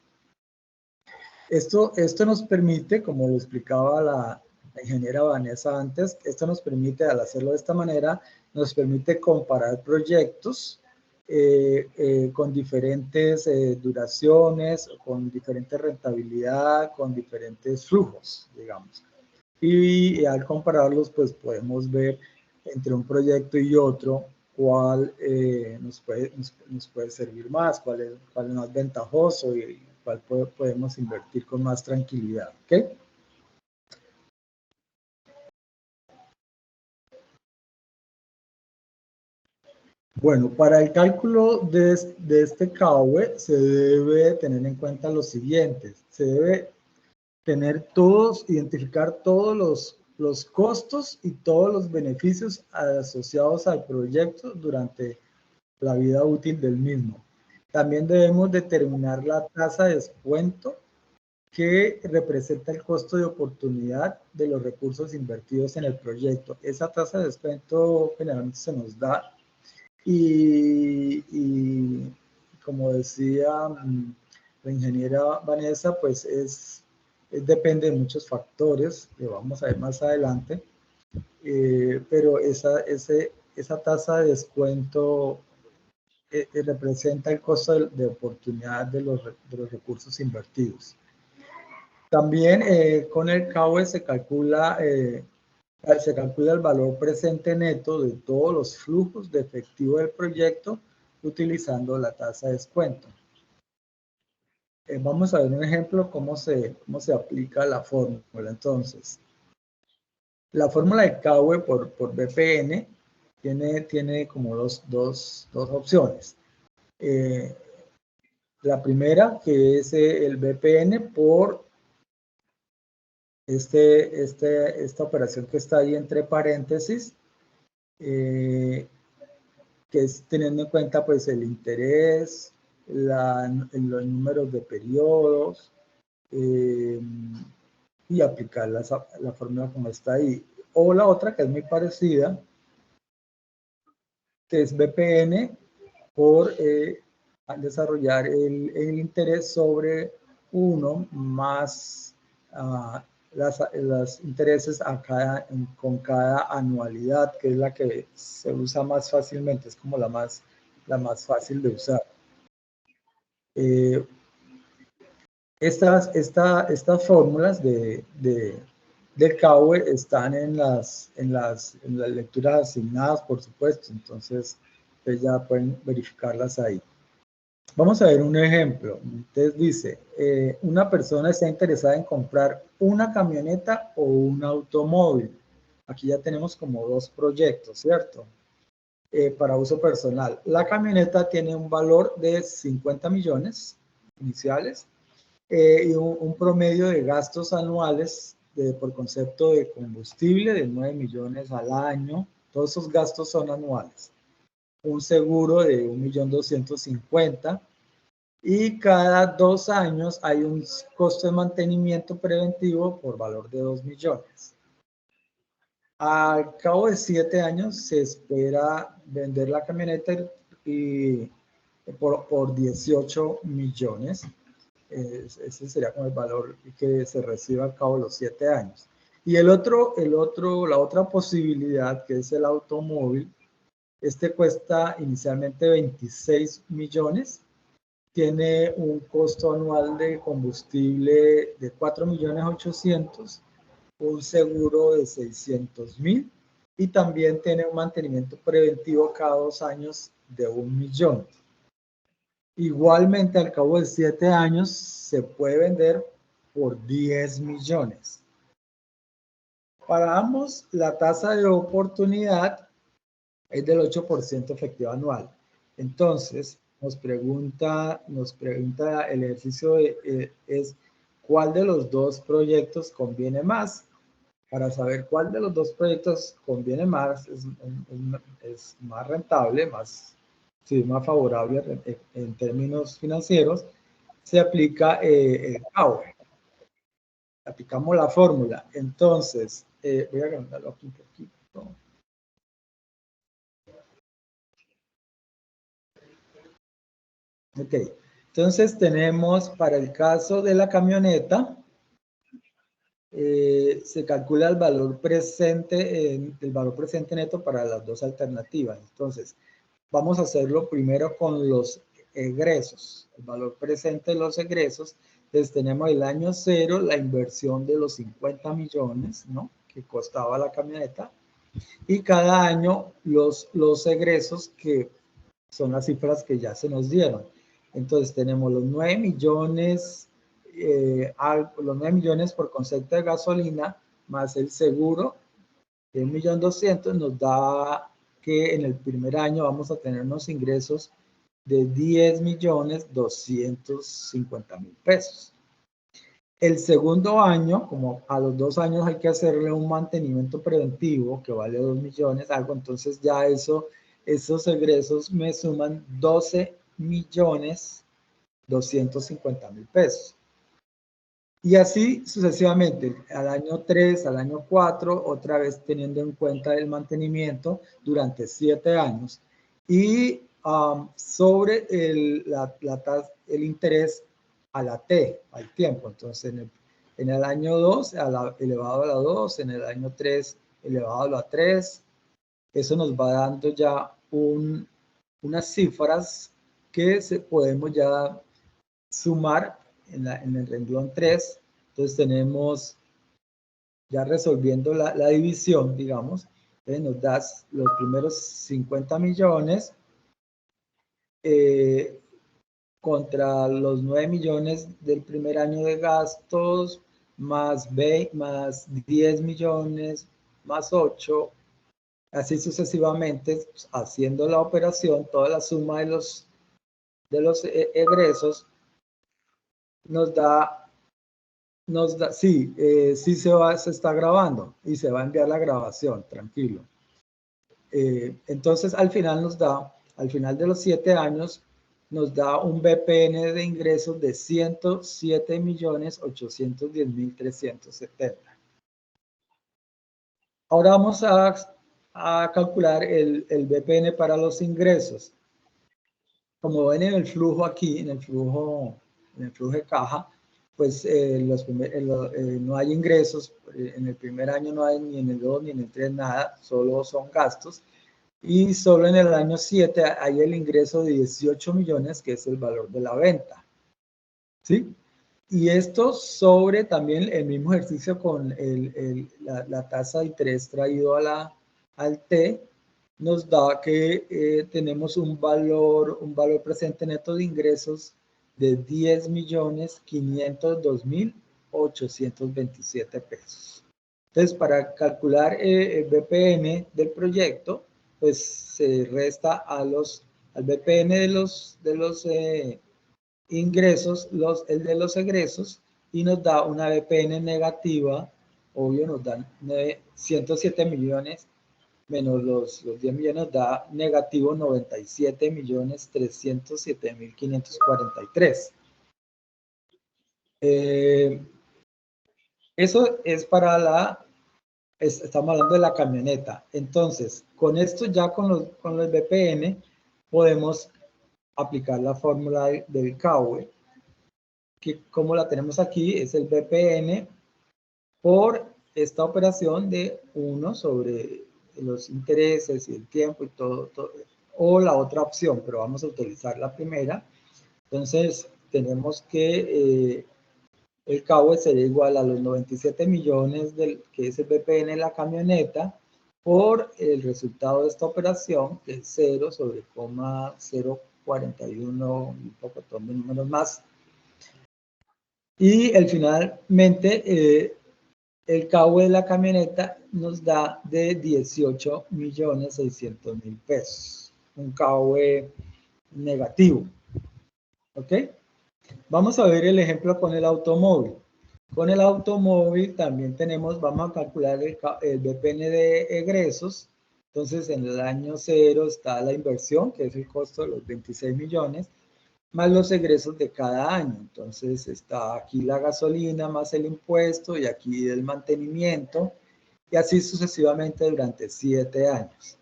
Esto nos permite, como lo explicaba la ingeniera Vanessa antes, esto nos permite, al hacerlo de esta manera, nos permite comparar proyectos con diferentes duraciones, con diferente rentabilidad, con diferentes flujos, digamos. Y al compararlos, pues podemos ver entre un proyecto y otro cuál nos puede servir más, cuál es más ventajoso y cuál podemos invertir con más tranquilidad. ¿Ok? Bueno, para el cálculo de este CAUE se debe tener en cuenta lo siguiente. Se debe identificar todos los costos y todos los beneficios asociados al proyecto durante la vida útil del mismo. También debemos determinar la tasa de descuento que representa el costo de oportunidad de los recursos invertidos en el proyecto. Esa tasa de descuento generalmente se nos da y como decía la ingeniera Vanessa, pues depende de muchos factores que vamos a ver más adelante, pero esa tasa de descuento representa el costo de oportunidad de los recursos invertidos. También con el CAUE se calcula el valor presente neto de todos los flujos de efectivo del proyecto utilizando la tasa de descuento. Vamos a ver un ejemplo cómo se aplica la fórmula. Entonces, la fórmula de CAUE por BPN tiene como dos opciones. La primera, que es el BPN por esta operación que está ahí entre paréntesis, que es teniendo en cuenta pues el interés, los números de periodos, y aplicar la fórmula como está ahí. O la otra, que es muy parecida, que es BPN por desarrollar el interés sobre 1 más los intereses con cada anualidad, que es la que se usa más fácilmente, es como la más fácil de usar. Estas fórmulas del CAUE están en las lecturas asignadas, por supuesto, entonces ya pueden verificarlas ahí. Vamos a ver un ejemplo. Entonces dice, una persona está interesada en comprar una camioneta o un automóvil. Aquí ya tenemos como dos proyectos, ¿cierto? Para uso personal. La camioneta tiene un valor de 50 millones iniciales y un promedio de gastos anuales por concepto de combustible de 9 millones al año. Todos esos gastos son anuales. Un seguro de 1.250.000 y cada 2 años hay un costo de mantenimiento preventivo por valor de 2 millones. Al cabo de 7 años se espera vender la camioneta y por 18 millones. Ese sería como el valor que se recibe al cabo de los 7 años. Y la otra posibilidad, que es el automóvil, este cuesta inicialmente 26 millones, tiene un costo anual de combustible de 4.800.000, un seguro de 600.000 y también tiene un mantenimiento preventivo cada 2 años de 1 millón. Igualmente, al cabo de 7 años, se puede vender por 10 millones. Para ambos, la tasa de oportunidad es del 8% efectivo anual. Entonces, nos pregunta el ejercicio es ¿cuál de los dos proyectos conviene más? Para saber cuál de los dos proyectos conviene más, es más rentable, más favorable en términos financieros, se aplica el CAUE. Aplicamos la fórmula. Entonces, voy a agrandarlo aquí un poquito. Ok, entonces tenemos para el caso de la camioneta, se calcula el valor presente neto para las dos alternativas. Entonces, vamos a hacerlo primero con los egresos, el valor presente de los egresos. Entonces tenemos el año 0, la inversión de los 50 millones, ¿no?, que costaba la camioneta, y cada año los egresos, que son las cifras que ya se nos dieron. Entonces tenemos los 9 millones, los 9 millones por concepto de gasolina, más el seguro de 1.200.000, nos da que en el primer año vamos a tener unos ingresos de 10.250.000 pesos. El segundo año, como a los 2 años hay que hacerle un mantenimiento preventivo que vale 2 millones, algo, entonces ya esos egresos me suman 12.250.000 pesos. Y así sucesivamente, al año 3, al año 4, otra vez teniendo en cuenta el mantenimiento durante 7 años. Y sobre el interés a la T, al tiempo. Entonces, en el año 2, elevado a la 2, en el año 3, elevado a la 3. Eso nos va dando ya unas cifras que podemos ya sumar en el renglón 3. Entonces tenemos, ya resolviendo la división, digamos, nos da los primeros 50 millones contra los 9 millones del primer año de gastos, más 10 millones, más 8, así sucesivamente, haciendo la operación, toda la suma de los egresos nos da, sí, sí se está grabando y se va a enviar la grabación, tranquilo. Entonces, al final de los 7 años, nos da un BPN de ingresos de 107.810.370. Ahora vamos a calcular el BPN para los ingresos. Como ven en el flujo aquí, en el flujo de caja, pues no hay ingresos. En el primer año no hay, ni en el 2 ni en el 3 nada, solo son gastos. Y solo en el año 7 hay el ingreso de 18 millones, que es el valor de la venta. ¿Sí? Y esto sobre también el mismo ejercicio con la tasa de interés traído al T, nos da que tenemos un valor presente neto de ingresos de 10.502.827 pesos. Entonces, para calcular el BPN del proyecto, pues se resta al BPN de los ingresos, el de los egresos, y nos da una BPN negativa, obvio nos dan 107 millones, menos los 10 millones da negativo 97.307.543. Eso es para estamos hablando de la camioneta. Entonces, con esto ya con los BPN podemos aplicar la fórmula del CAUE, que como la tenemos aquí es el BPN por esta operación de 1 sobre los intereses y el tiempo y todo, o la otra opción, pero vamos a utilizar la primera. Entonces, tenemos que el CAUE sería igual a los 97 millones que es el BPN en la camioneta por el resultado de esta operación, que es 0 sobre 0,041, un poco de números más. Y finalmente, el CAUE de la camioneta nos da de 18.600.000 pesos. Un CAUE negativo. ¿Ok? Vamos a ver el ejemplo con el automóvil. Con el automóvil también vamos a calcular el BPN de egresos. Entonces, en el año 0 está la inversión, que es el costo de los 26 millones, más los egresos de cada año. Entonces, está aquí la gasolina, más el impuesto, y aquí el mantenimiento, y así sucesivamente durante 7 años.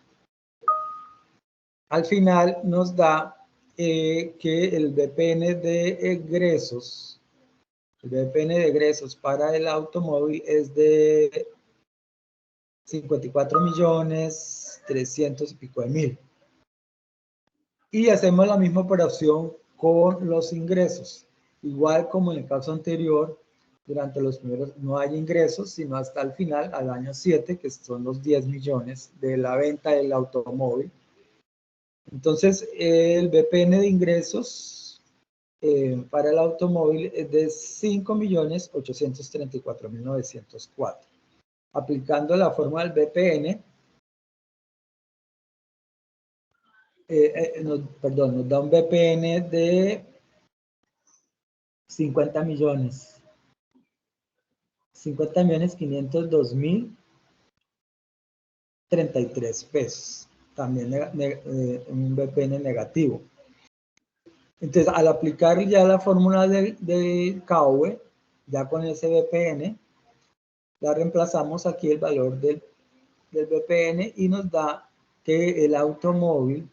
Al final nos da que el BPN de egresos, para el automóvil es de 54.300.000 y pico. Y hacemos la misma operación con los ingresos. Igual como en el caso anterior, durante los primeros no hay ingresos, sino hasta el final, al año 7, que son los 10 millones de la venta del automóvil. Entonces, el BPN de ingresos para el automóvil es de 5.834.904. Aplicando la fórmula del BPN, nos da un BPN de 50 millones. 50.502.033 pesos. También un BPN negativo. Entonces, al aplicar ya la fórmula del CAUE, ya con ese BPN, la reemplazamos aquí el valor del BPN y nos da que el automóvil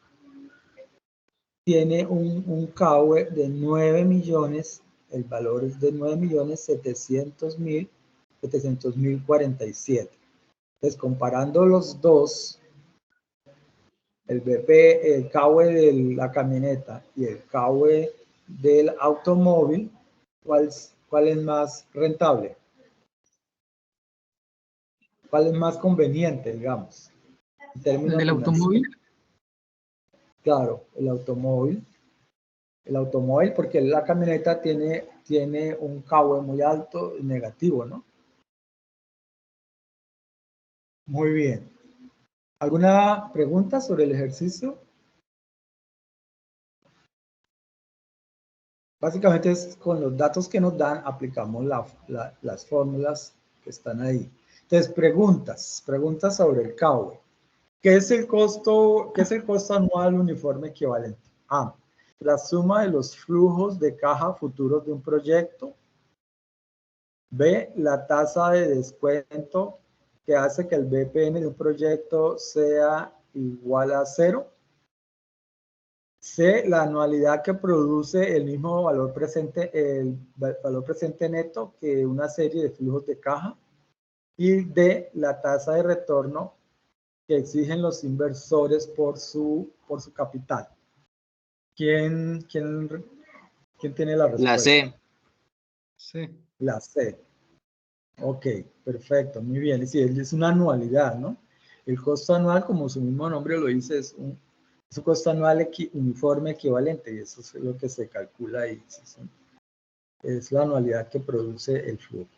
tiene un CAUE de 9 millones, el valor es de 9.700.747. Entonces, comparando los dos, el CAUE de la camioneta y el CAUE del automóvil, ¿cuál es más rentable? ¿Cuál es más conveniente, digamos? En términos
¿El del automóvil?
Claro, el automóvil. El automóvil, porque la camioneta tiene un CAUE muy alto y negativo, ¿no? Muy bien. ¿Alguna pregunta sobre el ejercicio? Básicamente es con los datos que nos dan, aplicamos las fórmulas que están ahí. Entonces, preguntas sobre el CAUE. ¿Qué es el costo anual uniforme equivalente? A, la suma de los flujos de caja futuros de un proyecto. B, la tasa de descuento que hace que el BPN de un proyecto sea igual a 0. C, la anualidad que produce el mismo valor presente, el valor presente neto que una serie de flujos de caja. Y D, la tasa de retorno que exigen los inversores por su capital. ¿Quién tiene la respuesta?
La C.
Sí.
La C. Ok, perfecto, muy bien. Sí, es una anualidad, ¿no? El costo anual, como su mismo nombre lo dice, es un costo anual uniforme equivalente, y eso es lo que se calcula ahí. Es la anualidad que produce el flujo.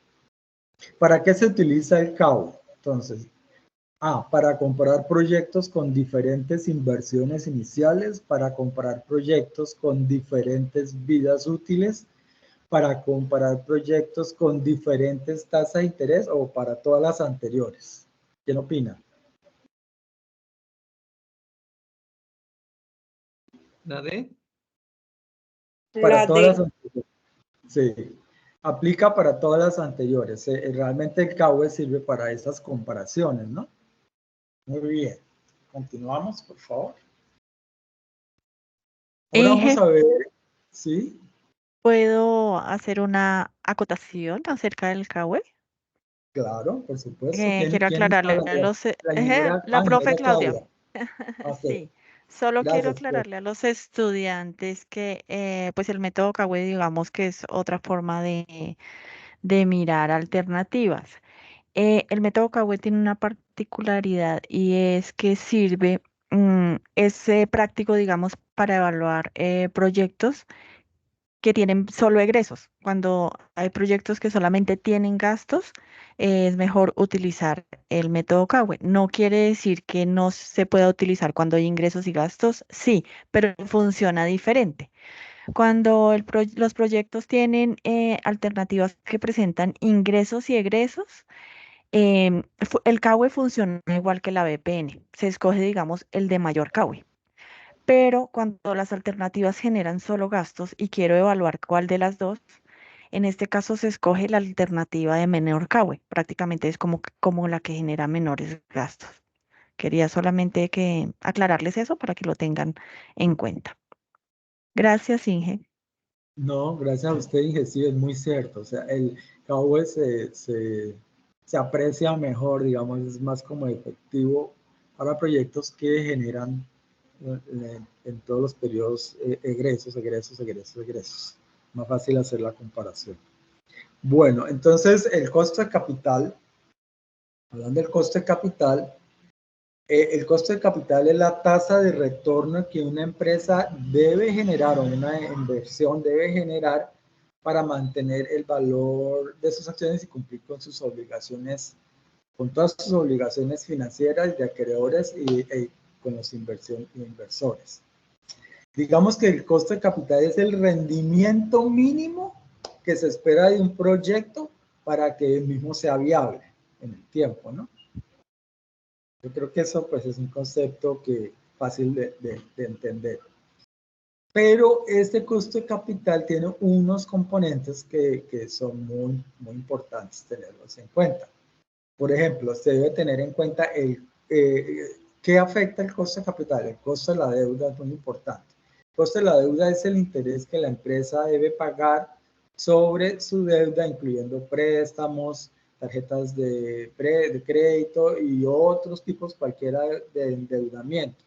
¿Para qué se utiliza el CAU? Entonces, para comparar proyectos con diferentes inversiones iniciales, para comparar proyectos con diferentes vidas útiles, para comparar proyectos con diferentes tasas de interés o para todas las anteriores. ¿Quién opina?
¿La D?
Para
La
todas las
D.
anteriores. Sí, aplica para todas las anteriores. Realmente el CAUE sirve para esas comparaciones, ¿no? Muy bien. Continuamos, por favor. Ahora vamos
Inge,
a ver, ¿sí?
¿puedo hacer una acotación acerca del CAUE?
Claro, por supuesto. ¿Quién
Quiero
está
aclararle a
hablando?
los,
La señora,
la profe
señora
Claudia.
Claudia. Ok,
Sí, solo quiero
gracias.
aclararle a los estudiantes que pues el método CAUE digamos que es otra forma de mirar alternativas. El método CAUE tiene una particularidad y es que sirve, es práctico digamos para evaluar proyectos que tienen solo egresos. Cuando hay proyectos que solamente tienen gastos, es mejor utilizar el método CAUE. No quiere decir que no se pueda utilizar cuando hay ingresos y gastos, sí, pero funciona diferente. Cuando los proyectos tienen alternativas que presentan ingresos y egresos, el CAUE funciona igual que la BPN. Se escoge, digamos, el de mayor CAUE. Pero cuando las alternativas generan solo gastos y quiero evaluar cuál de las dos, en este caso se escoge la alternativa de menor CAUE. Prácticamente es como la que genera menores gastos. Quería solamente que aclararles eso para que lo tengan en cuenta. Gracias, Inge.
No, gracias a usted, Inge, sí, es muy cierto. O sea, el CAUE se aprecia mejor, digamos, es más como efectivo para proyectos que generan en todos los periodos egresos. Más fácil hacer la comparación. Bueno, entonces el costo de capital, hablando del costo de capital, el costo de capital es la tasa de retorno que una empresa debe generar o una inversión debe generar para mantener el valor de sus acciones y cumplir con sus obligaciones, con todas sus obligaciones financieras de acreedores y con los inversores. Digamos que el costo de capital es el rendimiento mínimo que se espera de un proyecto para que el mismo sea viable en el tiempo, ¿no? Yo creo que eso pues es un concepto que fácil de entender. Pero este costo de capital tiene unos componentes que son muy importantes tenerlos en cuenta. Por ejemplo, se debe tener en cuenta ¿qué afecta el costo de capital? El costo de la deuda es muy importante. El costo de la deuda es el interés que la empresa debe pagar sobre su deuda, incluyendo préstamos, tarjetas de crédito y otros tipos cualquiera de endeudamiento.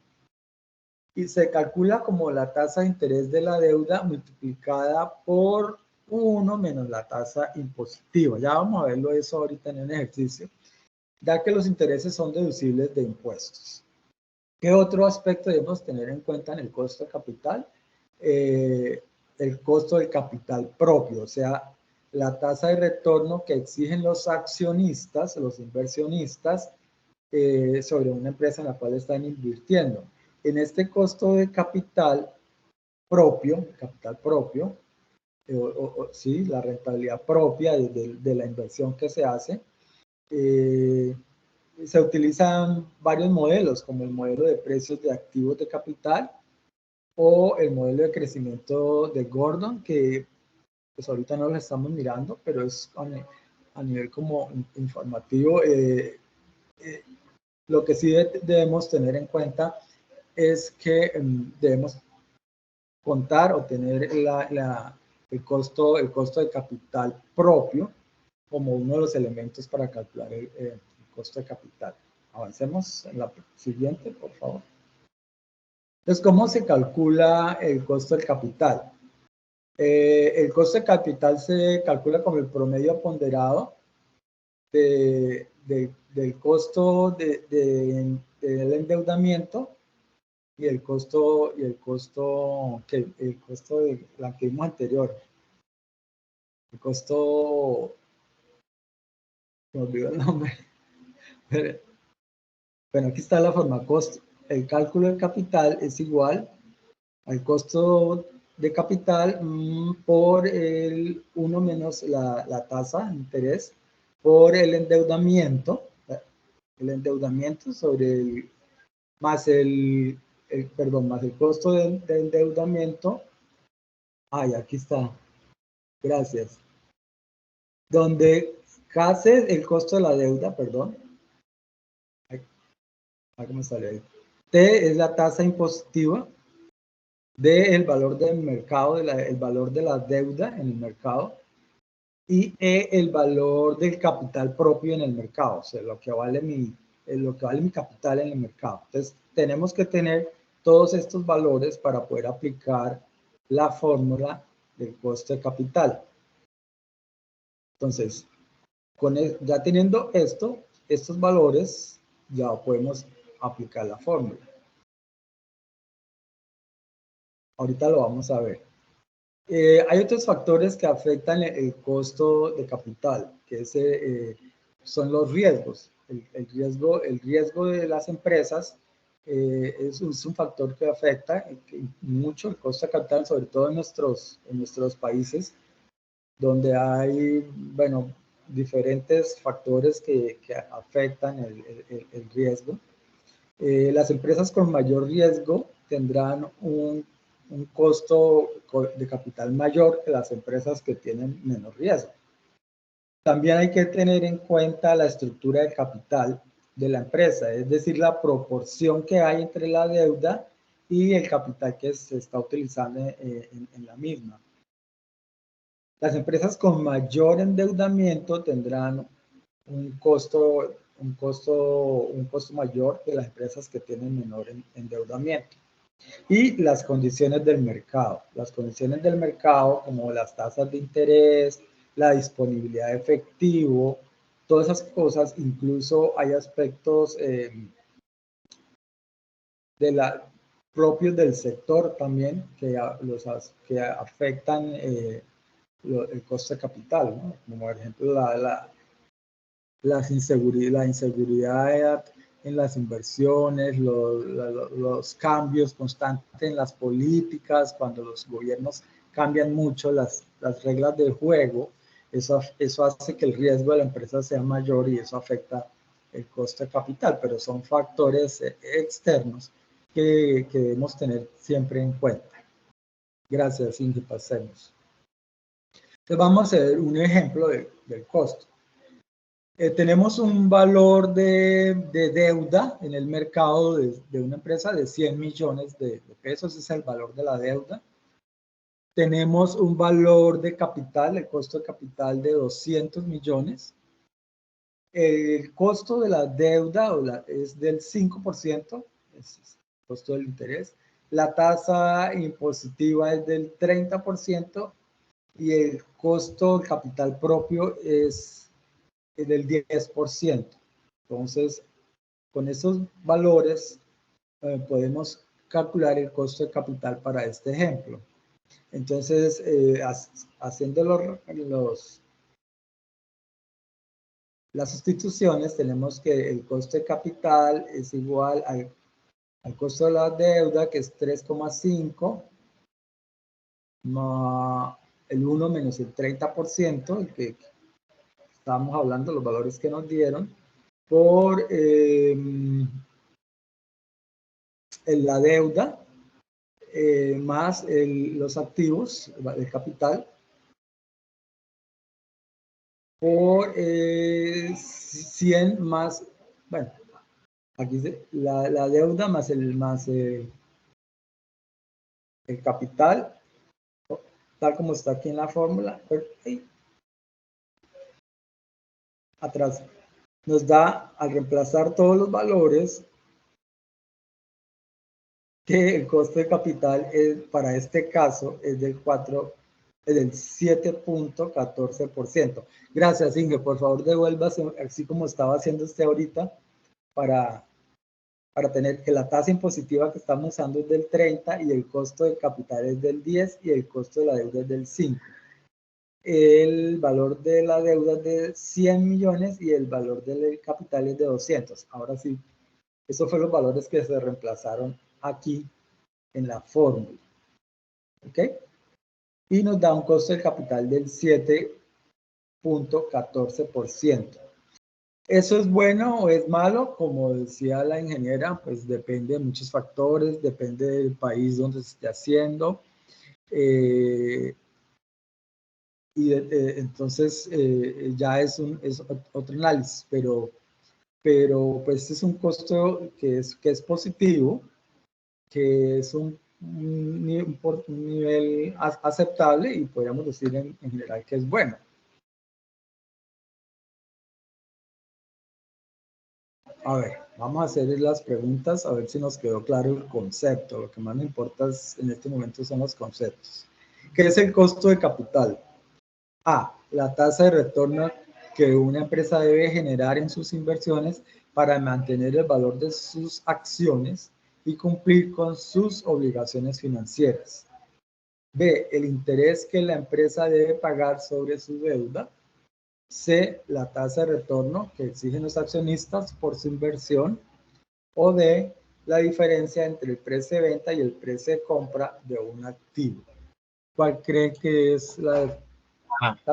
Y se calcula como la tasa de interés de la deuda multiplicada por 1 menos la tasa impositiva. Ya vamos a verlo eso ahorita en el ejercicio, ya que los intereses son deducibles de impuestos. ¿Qué otro aspecto debemos tener en cuenta en el costo de capital? El costo del capital propio, o sea, la tasa de retorno que exigen los accionistas, los inversionistas, sobre una empresa en la cual están invirtiendo. En este costo de capital propio, sí, la rentabilidad propia de la inversión que se hace, se utilizan varios modelos, como el modelo de precios de activos de capital o el modelo de crecimiento de Gordon, que pues ahorita no lo estamos mirando, pero es a nivel como informativo. Lo que sí debemos tener en cuenta es que debemos contar o tener el costo de capital propio como uno de los elementos para calcular el costo de capital. Avancemos en la siguiente, por favor. Entonces, ¿cómo se calcula el costo del capital? El costo de capital se calcula como el promedio ponderado de del costo del endeudamiento y el costo del la que vimos anterior. El costo, me olvidó el nombre. Pero, bueno, aquí está la forma costo. El cálculo del capital es igual al costo de capital por el 1 menos la tasa de interés por el endeudamiento sobre más el costo de endeudamiento. Ay, aquí está. Gracias. Donde case el costo de la deuda, perdón. ¿Cómo sale ahí? T es la tasa impositiva del valor del mercado, el valor de la deuda en el mercado, y E el valor del capital propio en el mercado, o sea, lo que vale mi capital en el mercado. Entonces, tenemos que tener todos estos valores para poder aplicar la fórmula del costo de capital. Entonces, ya teniendo estos valores, ya podemos aplicar la fórmula. Ahorita lo vamos a ver. Hay otros factores que afectan el costo de capital, que son los riesgos. El riesgo de las empresas es un factor que afecta mucho el costo de capital, sobre todo en nuestros países, donde hay, bueno, diferentes factores que afectan el riesgo. Las empresas con mayor riesgo tendrán un costo de capital mayor que las empresas que tienen menos riesgo. También hay que tener en cuenta la estructura de capital de la empresa, es decir, la proporción que hay entre la deuda y el capital que se está utilizando en la misma. Las empresas con mayor endeudamiento tendrán un costo mayor que las empresas que tienen menor endeudamiento. Y las condiciones del mercado. Las condiciones del mercado, como las tasas de interés, la disponibilidad de efectivo, todas esas cosas, incluso hay aspectos propios del sector también que afectan el costo de capital, ¿no? Como por ejemplo la inseguridad en las inversiones, los cambios constantes en las políticas, cuando los gobiernos cambian mucho las reglas del juego, eso hace que el riesgo de la empresa sea mayor y eso afecta el costo de capital, pero son factores externos que debemos tener siempre en cuenta. Gracias, Inge, pasemos. Entonces vamos a ver un ejemplo del costo. Tenemos un valor de deuda en el mercado de una empresa de 100 millones de pesos, es el valor de la deuda. Tenemos un valor de capital, el costo de capital de 200 millones. El costo de la deuda es del 5%, es el costo del interés. La tasa impositiva es del 30% y el costo del capital propio es del 10%. Entonces, con esos valores podemos calcular el costo de capital para este ejemplo. Entonces, haciendo las sustituciones, tenemos que el costo de capital es igual al costo de la deuda, que es 3,5, más el 1 menos el 30%, el que estábamos hablando, los valores que nos dieron, por la deuda, más los activos, el capital, por 100 más, bueno, aquí la deuda más el capital, tal como está aquí en la fórmula, atrás, nos da, al reemplazar todos los valores, que el costo de capital para este caso es del 4 del 7.14%. Gracias, Inge. Por favor, devuélvase así como estaba haciendo usted ahorita para tener que la tasa impositiva que estamos usando es del 30 y el costo del capital es del 10 y el costo de la deuda es del 5. El valor de la deuda es de 100 millones y el valor del capital es de 200. Ahora sí, esos fueron los valores que se reemplazaron aquí en la fórmula. ¿Ok? Y nos da un costo de capital del 7.14%. ¿Eso es bueno o es malo? Como decía la ingeniera, pues depende de muchos factores, depende del país donde se esté haciendo. Entonces ya es otro análisis, pero pues es un costo que es positivo, que es un nivel aceptable y podríamos decir en general que es bueno. A ver, vamos a hacer las preguntas, a ver si nos quedó claro el concepto. Lo que más me importa en este momento son los conceptos. ¿Qué es el costo de capital? A, la tasa de retorno que una empresa debe generar en sus inversiones para mantener el valor de sus acciones y cumplir con sus obligaciones financieras. B, el interés que la empresa debe pagar sobre su deuda. C, la tasa de retorno que exigen los accionistas por su inversión. O D, la diferencia entre el precio de venta y el precio de compra de un activo. ¿Cuál cree que es la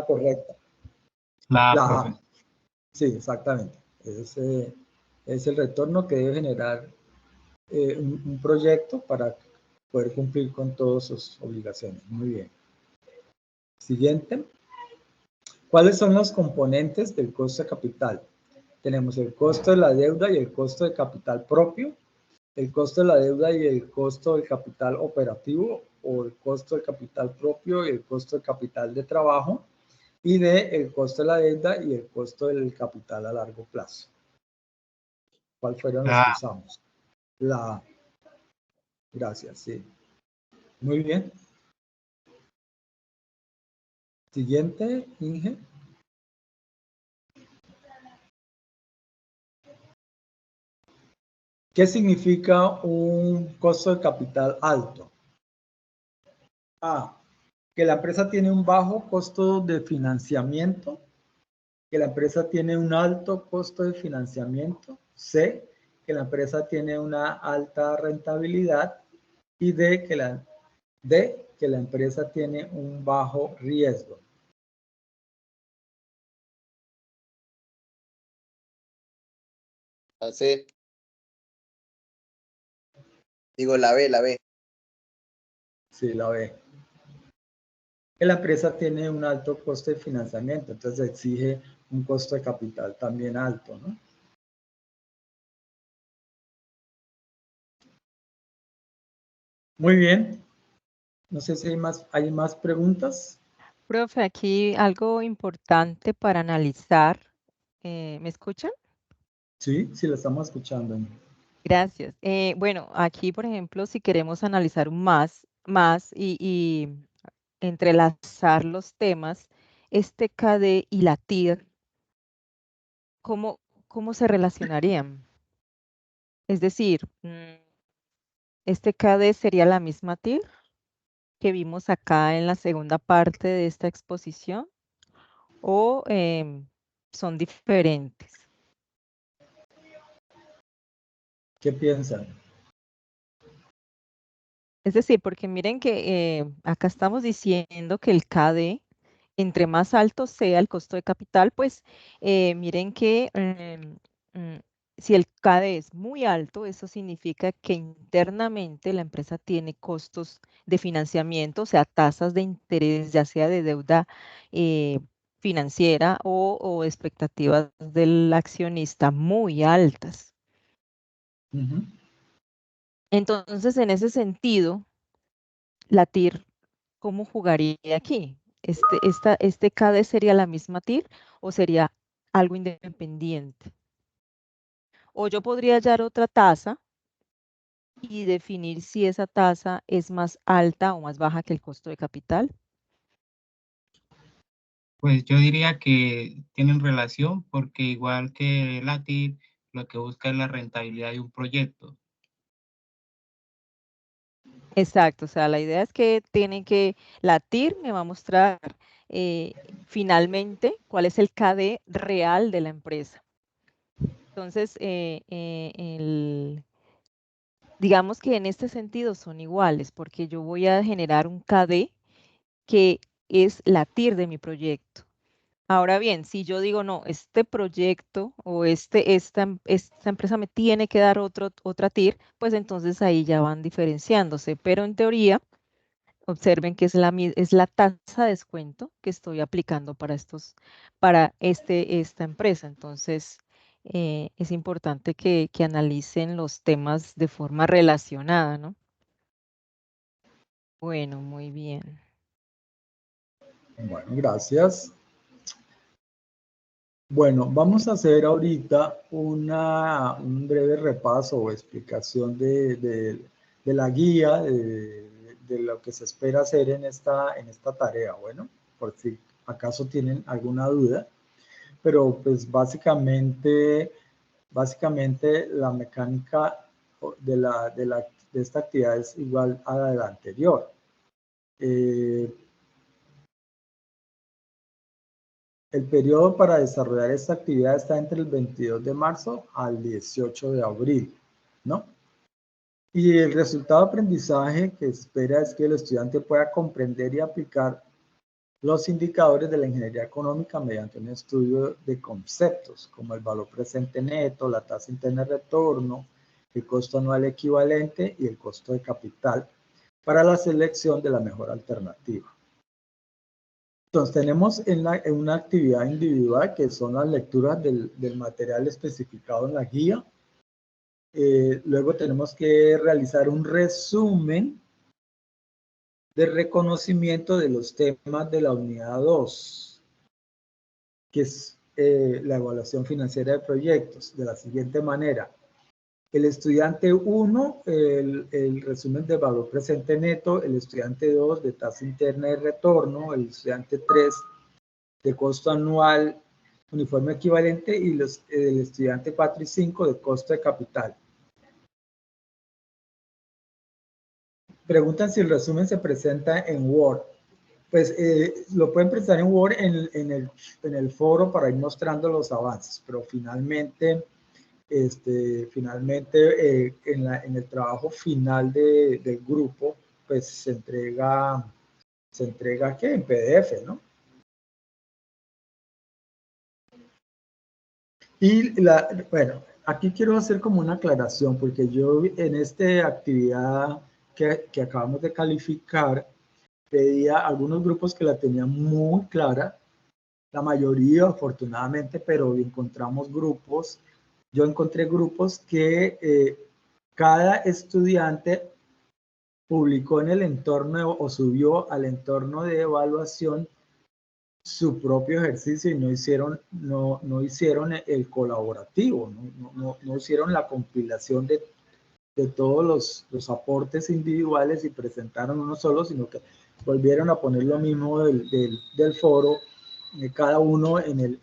correcta?
La
La
profe.
A. Sí, exactamente. Ese es el retorno que debe generar un proyecto para poder cumplir con todas sus obligaciones. Muy bien. Siguiente. ¿Cuáles son los componentes del costo de capital? Tenemos el costo de la deuda y el costo de capital propio, el costo de la deuda y el costo del capital operativo, o el costo del capital propio y el costo del capital de trabajo, y el costo de la deuda y el costo del capital a largo plazo. ¿Cuál fueron los que usamos? La A. Gracias, sí. Muy bien. Siguiente, Inge. ¿Qué significa un costo de capital alto? A, que la empresa tiene un bajo costo de financiamiento, que la empresa tiene un alto costo de financiamiento. C, que la empresa tiene una alta rentabilidad. Y D, que la empresa tiene un bajo riesgo.
C. Digo, la B.
Sí, la B. Que la empresa tiene un alto costo de financiamiento, entonces exige un costo de capital también alto, ¿no? Muy bien. No sé si hay más preguntas.
Profe, aquí algo importante para analizar. ¿Me escuchan?
Sí, sí, la estamos escuchando.
Gracias. Bueno, aquí, por ejemplo, si queremos analizar más y entrelazar los temas, este KD y la TIR, ¿cómo se relacionarían? Es decir, este KD sería la misma TIR que vimos acá en la segunda parte de esta exposición, o son diferentes.
¿Qué piensan?
Es decir, porque miren que acá estamos diciendo que el KD, entre más alto sea el costo de capital, pues miren que mm, si el KD es muy alto, eso significa que internamente la empresa tiene costos de financiamiento, o sea, tasas de interés, ya sea de deuda eh, financiera o expectativas del accionista muy altas.
Ujú.
Entonces, en ese sentido, la TIR, ¿cómo jugaría aquí? ¿Este KD sería la misma TIR o sería algo independiente? O yo podría hallar otra tasa y definir si esa tasa es más alta o más baja que el costo de capital.
Pues yo diría que tienen relación porque igual que la TIR, lo que busca es la rentabilidad de un proyecto.
Exacto, o sea, la idea es que la TIR me va a mostrar eh, finalmente cuál es el KD real de la empresa. Entonces, digamos que en este sentido son iguales, porque yo voy a generar un KD que es la TIR de mi proyecto. Ahora bien, si yo digo, no, este proyecto o esta empresa me tiene que dar otra TIR, pues entonces ahí ya van diferenciándose. Pero en teoría, observen que es la tasa de descuento que estoy aplicando para esta empresa. Entonces, es importante que analicen los temas de forma relacionada, ¿no? Bueno, muy bien.
Bueno, gracias. Bueno, vamos a hacer ahorita un breve repaso o explicación de la guía, de lo que se espera hacer en esta tarea. Bueno, por si acaso tienen alguna duda, pero pues básicamente la mecánica de esta actividad es igual a la de la anterior. El periodo para desarrollar esta actividad está entre el 22 de marzo al 18 de abril, ¿no? Y el resultado de aprendizaje que espera es que el estudiante pueda comprender y aplicar los indicadores de la ingeniería económica mediante un estudio de conceptos como el valor presente neto, la tasa interna de retorno, el costo anual equivalente y el costo de capital para la selección de la mejor alternativa. Entonces tenemos en una actividad individual que son las lecturas del material especificado en la guía. Luego tenemos que realizar un resumen de reconocimiento de los temas de la unidad 2, que es la evaluación financiera de proyectos, de la siguiente manera. El estudiante 1, el resumen de valor presente neto, el estudiante 2 de tasa interna de retorno, el estudiante 3 de costo anual uniforme equivalente y el estudiante 4 y 5 de costo de capital. Preguntan si el resumen se presenta en Word. Pues lo pueden presentar en Word en el foro para ir mostrando los avances, pero finalmente, en el trabajo final del grupo, pues se entrega ¿qué? En PDF, ¿no? Y bueno, aquí quiero hacer como una aclaración, porque yo en esta actividad que acabamos de calificar, veía algunos grupos que la tenían muy clara, la mayoría afortunadamente, pero encontramos grupos, yo encontré grupos que cada estudiante publicó en el entorno o subió al entorno de evaluación su propio ejercicio y no hicieron el colaborativo, no hicieron la compilación de todos los aportes individuales y presentaron uno solo, sino que volvieron a poner lo mismo del foro, cada uno en el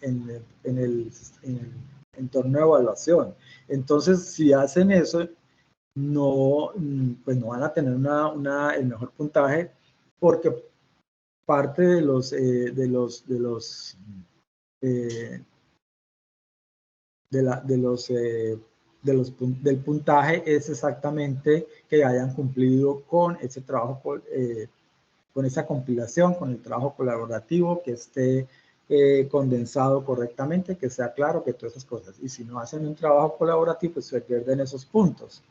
entorno de evaluación. Entonces, si hacen eso, pues no van a tener el mejor puntaje, porque parte del puntaje es exactamente que hayan cumplido con ese trabajo, con esa compilación, con el trabajo colaborativo, que esté condensado correctamente, que sea claro, que todas esas cosas. Y si no hacen un trabajo colaborativo, pues se pierden esos puntos.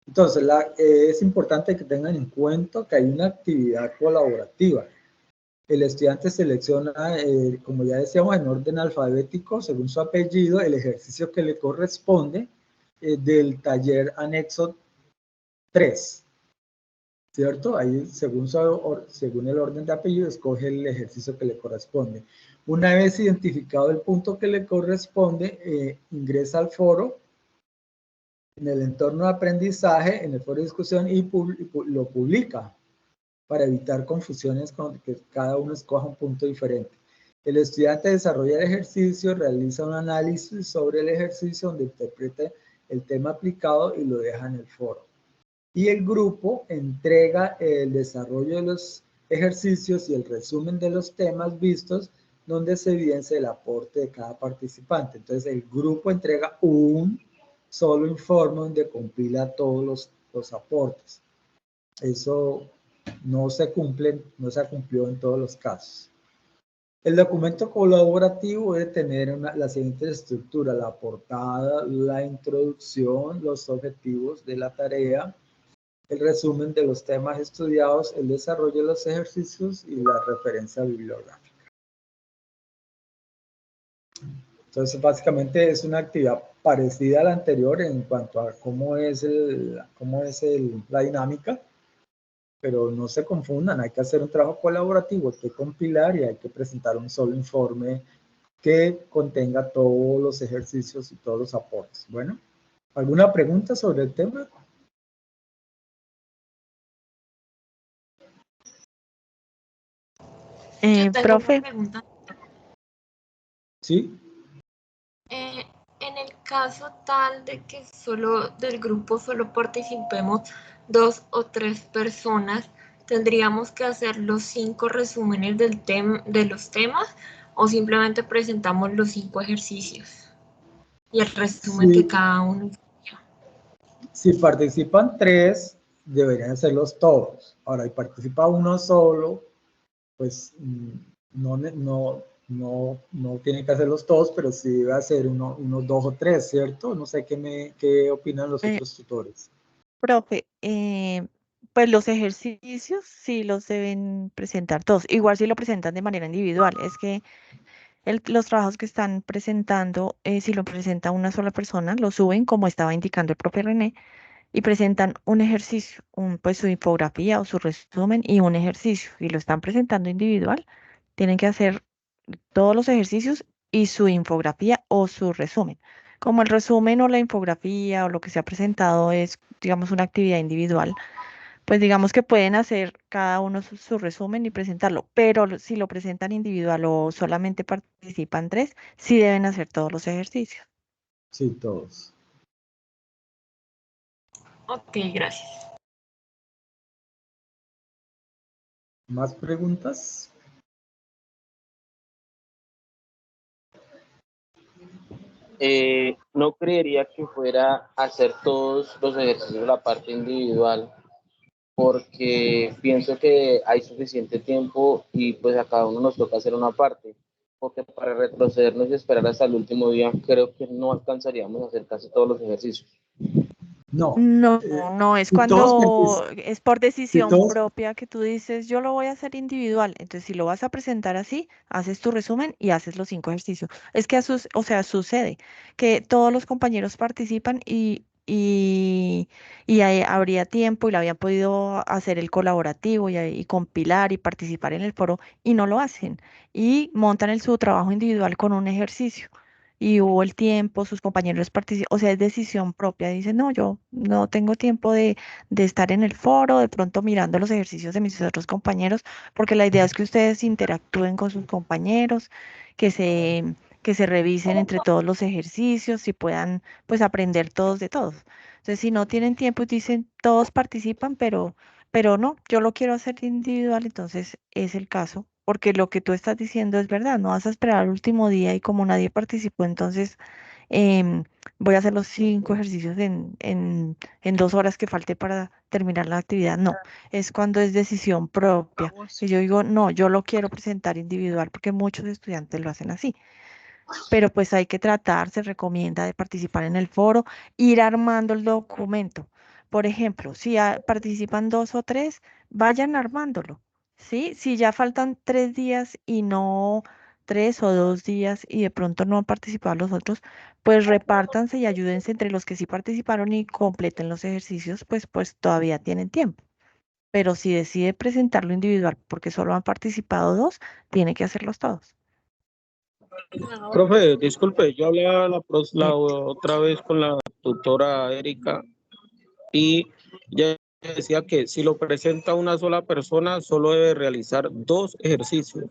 Entonces, es importante que tengan en cuenta que hay una actividad colaborativa. El estudiante selecciona, como ya decíamos, en orden alfabético, según su apellido, el ejercicio que le corresponde del taller anexo 3, ¿cierto? Ahí, según el orden de apellido, escoge el ejercicio que le corresponde. Una vez identificado el punto que le corresponde, ingresa al foro, en el entorno de aprendizaje, en el foro de discusión y lo publica. para evitar confusiones con que cada uno escoja un punto diferente. El estudiante desarrolla el ejercicio, realiza un análisis sobre el ejercicio donde interpreta el tema aplicado y lo deja en el foro. Y el grupo entrega el desarrollo de los ejercicios y el resumen de los temas vistos, donde se evidencia el aporte de cada participante. Entonces, el grupo entrega un solo informe donde compila todos los aportes. Eso no se ha cumplido en todos los casos. El documento colaborativo debe tener la siguiente estructura: la portada, la introducción, los objetivos de la tarea, el resumen de los temas estudiados, el desarrollo de los ejercicios y la referencia bibliográfica. Entonces, básicamente es una actividad parecida a la anterior en cuanto a cómo es la dinámica, pero no se confundan, hay que hacer un trabajo colaborativo, hay que compilar y hay que presentar un solo informe que contenga todos los ejercicios y todos los aportes. Bueno, ¿alguna pregunta sobre el tema?
Yo tengo
Profe.
una pregunta.
Sí.
En el caso tal de que solo del grupo solo participemos 2 o 3 personas, ¿tendríamos que hacer los 5 resúmenes de los temas o simplemente presentamos los 5 ejercicios y el resumen que cada uno?
Si participan 3, deberían hacerlos todos. Ahora, si participa uno solo, pues no tienen que hacerlos todos, pero sí debe hacer unos 2 o 3, ¿cierto? No sé qué opinan los otros tutores.
Profe, pues los ejercicios sí los deben presentar todos. Igual si lo presentan de manera individual. Es que los trabajos que están presentando, si lo presenta una sola persona, lo suben como estaba indicando el profe René y presentan un ejercicio, pues su infografía o su resumen y un ejercicio. Si lo están presentando individual, tienen que hacer todos los ejercicios y su infografía o su resumen. Como el resumen o la infografía o lo que se ha presentado es, digamos, una actividad individual, pues digamos que pueden hacer cada uno su resumen y presentarlo, pero si lo presentan individual o solamente participan 3, sí deben hacer todos los ejercicios.
Sí, todos.
Ok, gracias.
¿Más preguntas?
No creería que fuera hacer todos los ejercicios de la parte individual, porque pienso que hay suficiente tiempo y pues a cada uno nos toca hacer una parte, porque para retrocedernos y esperar hasta el último día, creo que no alcanzaríamos a hacer casi todos los ejercicios.
No.
No, es
si todos
cuando es por decisión
todos-
propia que tú dices, yo lo voy a hacer individual. Entonces, si lo vas a presentar así, haces tu resumen y haces los 5 ejercicios. Es que, o sea, sucede que todos los compañeros participan y ahí habría tiempo y lo habían podido hacer el colaborativo y compilar y participar en el foro y no lo hacen. Y montan su trabajo individual con un ejercicio y hubo el tiempo, sus compañeros participan, o sea, es decisión propia. Dicen, no, yo no tengo tiempo de estar en el foro, de pronto mirando los ejercicios de mis otros compañeros, porque la idea es que ustedes interactúen con sus compañeros, que se revisen entre todos los ejercicios y puedan, pues, aprender todos de todos. Entonces, si no tienen tiempo y dicen, todos participan, pero no, yo lo quiero hacer individual, entonces es el caso, porque lo que tú estás diciendo es verdad, no vas a esperar al último día y como nadie participó, entonces em, voy a hacer los 5 ejercicios en 2 horas que falte para terminar la actividad. No, es cuando es decisión propia. Y yo digo, no, yo lo quiero presentar individual porque muchos estudiantes lo hacen así. Pero pues hay que tratar, se recomienda de participar en el foro, ir armando el documento. Por ejemplo, si participan 2 o 3, vayan armándolo, ¿sí? Si ya faltan 3 días y no 3 o 2 días y de pronto no han participado los otros, pues repártanse y ayúdense entre los que sí participaron y completen los ejercicios, pues todavía tienen tiempo. Pero si decide presentarlo individual porque solo han participado 2, tiene que hacerlos todos.
Profe, disculpe, yo hablaba la otra vez con la tutora Erika y ya decía que si lo presenta una sola persona, solo debe realizar 2 ejercicios.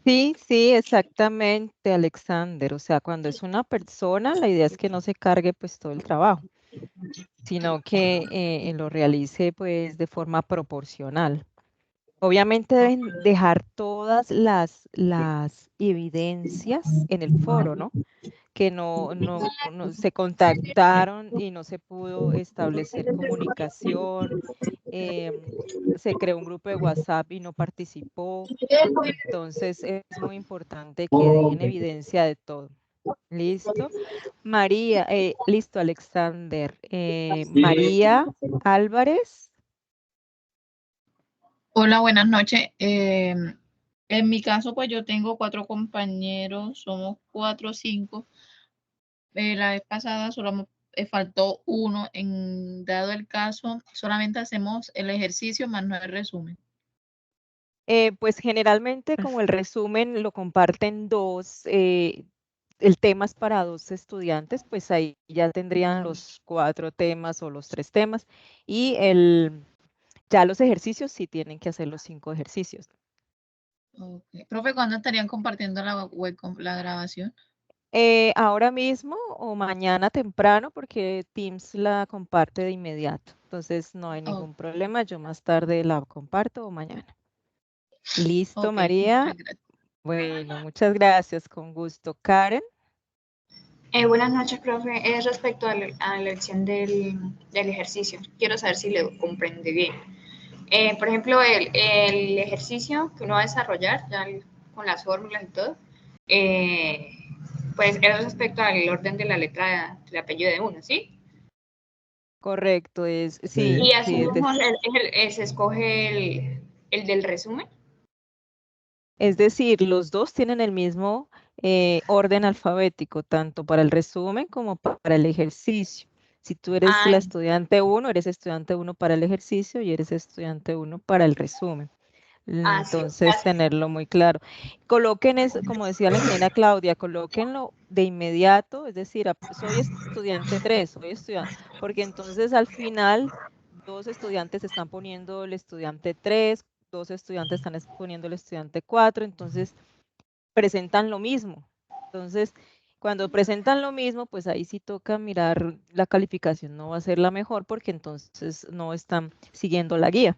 Sí, sí, exactamente, Alexander. O sea, cuando es una persona, la idea es que no se cargue pues todo el trabajo, sino que lo realice pues de forma proporcional. Obviamente deben dejar todas las evidencias en el foro, ¿no? Que no se contactaron y no se pudo establecer comunicación, se creó un grupo de WhatsApp y no participó. Entonces es muy importante que dejen evidencia de todo. ¿Listo? María, listo, Alexander. María Álvarez.
Hola, buenas noches. En mi caso, pues yo tengo 4 compañeros, somos 4 o 5. La vez pasada solo me faltó uno. Dado el caso, solamente hacemos el ejercicio más no el resumen.
Pues generalmente como el resumen lo comparten dos, el tema es para 2 estudiantes, pues ahí ya tendrían los 4 temas o los 3 temas y ya los ejercicios sí tienen que hacer los 5 ejercicios.
Okay. Profe, ¿cuándo estarían compartiendo la web con la grabación?
Ahora mismo o mañana temprano porque Teams la comparte de inmediato, entonces no hay ningún problema, yo más tarde la comparto o mañana. Listo,
Ok,
María.
muchas gracias.
Bueno, muchas gracias, con gusto. Karen.
Buenas noches, profe. Es respecto a la elección del ejercicio. Quiero saber si lo comprendí bien. Por ejemplo, el ejercicio que uno va a desarrollar, ya con las fórmulas y todo, pues es respecto al orden de la letra del apellido de uno, ¿sí?
Correcto, sí.
Y así
Sí,
mismo se escoge el del resumen.
es decir, los dos tienen el mismo orden alfabético, tanto para el resumen como para el ejercicio. Si tú eres la estudiante 1, eres estudiante 1 para el ejercicio y eres estudiante 1 para el resumen. Entonces, tenerlo muy claro. Coloquen eso, como decía la ingeniera Claudia, colóquenlo de inmediato, es decir, soy estudiante 3, soy estudiante, porque entonces al final 2 estudiantes están poniendo el estudiante 3, 2 estudiantes están poniendo el estudiante 4, entonces presentan lo mismo. Entonces, cuando presentan lo mismo, pues ahí sí toca mirar la calificación, no va a ser la mejor porque entonces no están siguiendo la guía.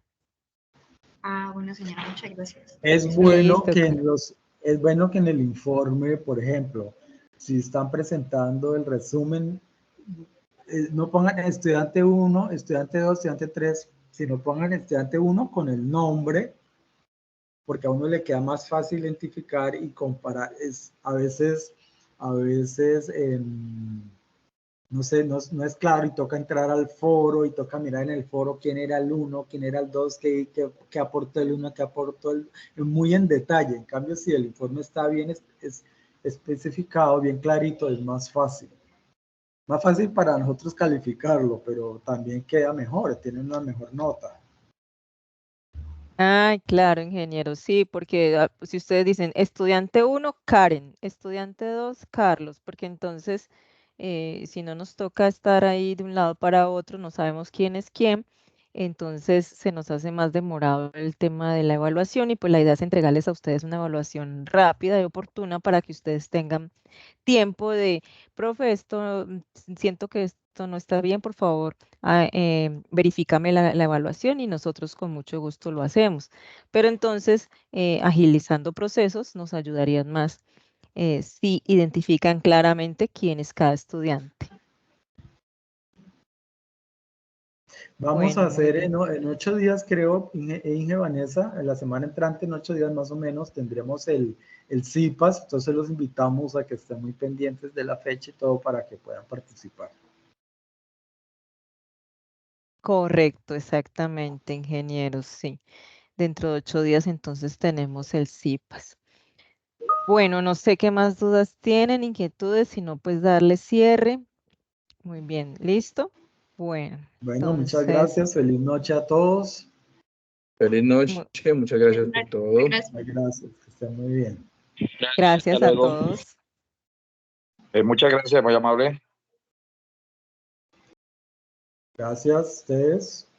Bueno, señora, muchas gracias.
Es bueno que en el informe, por ejemplo, si están presentando el resumen, no pongan estudiante 1, estudiante 2, estudiante 3, sino pongan estudiante 1 con el nombre, porque a uno le queda más fácil identificar y comparar. A veces no sé, no es claro y toca entrar al foro y toca mirar en el foro quién era el 1, quién era el 2, qué aportó el 1, qué aportó muy en detalle. En cambio, si el informe está bien especificado, bien clarito, es más fácil. Más fácil para nosotros calificarlo, pero también queda mejor, tiene una mejor nota.
Ay, claro, ingeniero, sí, porque si ustedes dicen estudiante 1, Karen, estudiante 2, Carlos, porque entonces si no nos toca estar ahí de un lado para otro, no sabemos quién es quién, entonces se nos hace más demorado el tema de la evaluación y pues la idea es entregarles a ustedes una evaluación rápida y oportuna para que ustedes tengan tiempo de, profe, esto siento que esto no está bien, por favor, verifícame la evaluación y nosotros con mucho gusto lo hacemos. Pero entonces, agilizando procesos nos ayudarían más si identifican claramente quién es cada estudiante.
Vamos a hacer en 8 días, creo, Inge Vanessa, en la semana entrante, en 8 días más o menos, tendremos el CIPAS, entonces los invitamos a que estén muy pendientes de la fecha y todo para que puedan participar.
Correcto, exactamente, ingenieros, sí. Dentro de 8 días entonces tenemos el CIPAS. Bueno, no sé qué más dudas tienen, inquietudes, sino pues darle cierre. Muy bien, ¿listo? Bueno,
Muchas gracias, feliz noche a todos.
Feliz noche, muchas gracias por todo.
Gracias, que estén muy bien.
Gracias a todos.
Muchas gracias, muy amable.
Gracias a ustedes.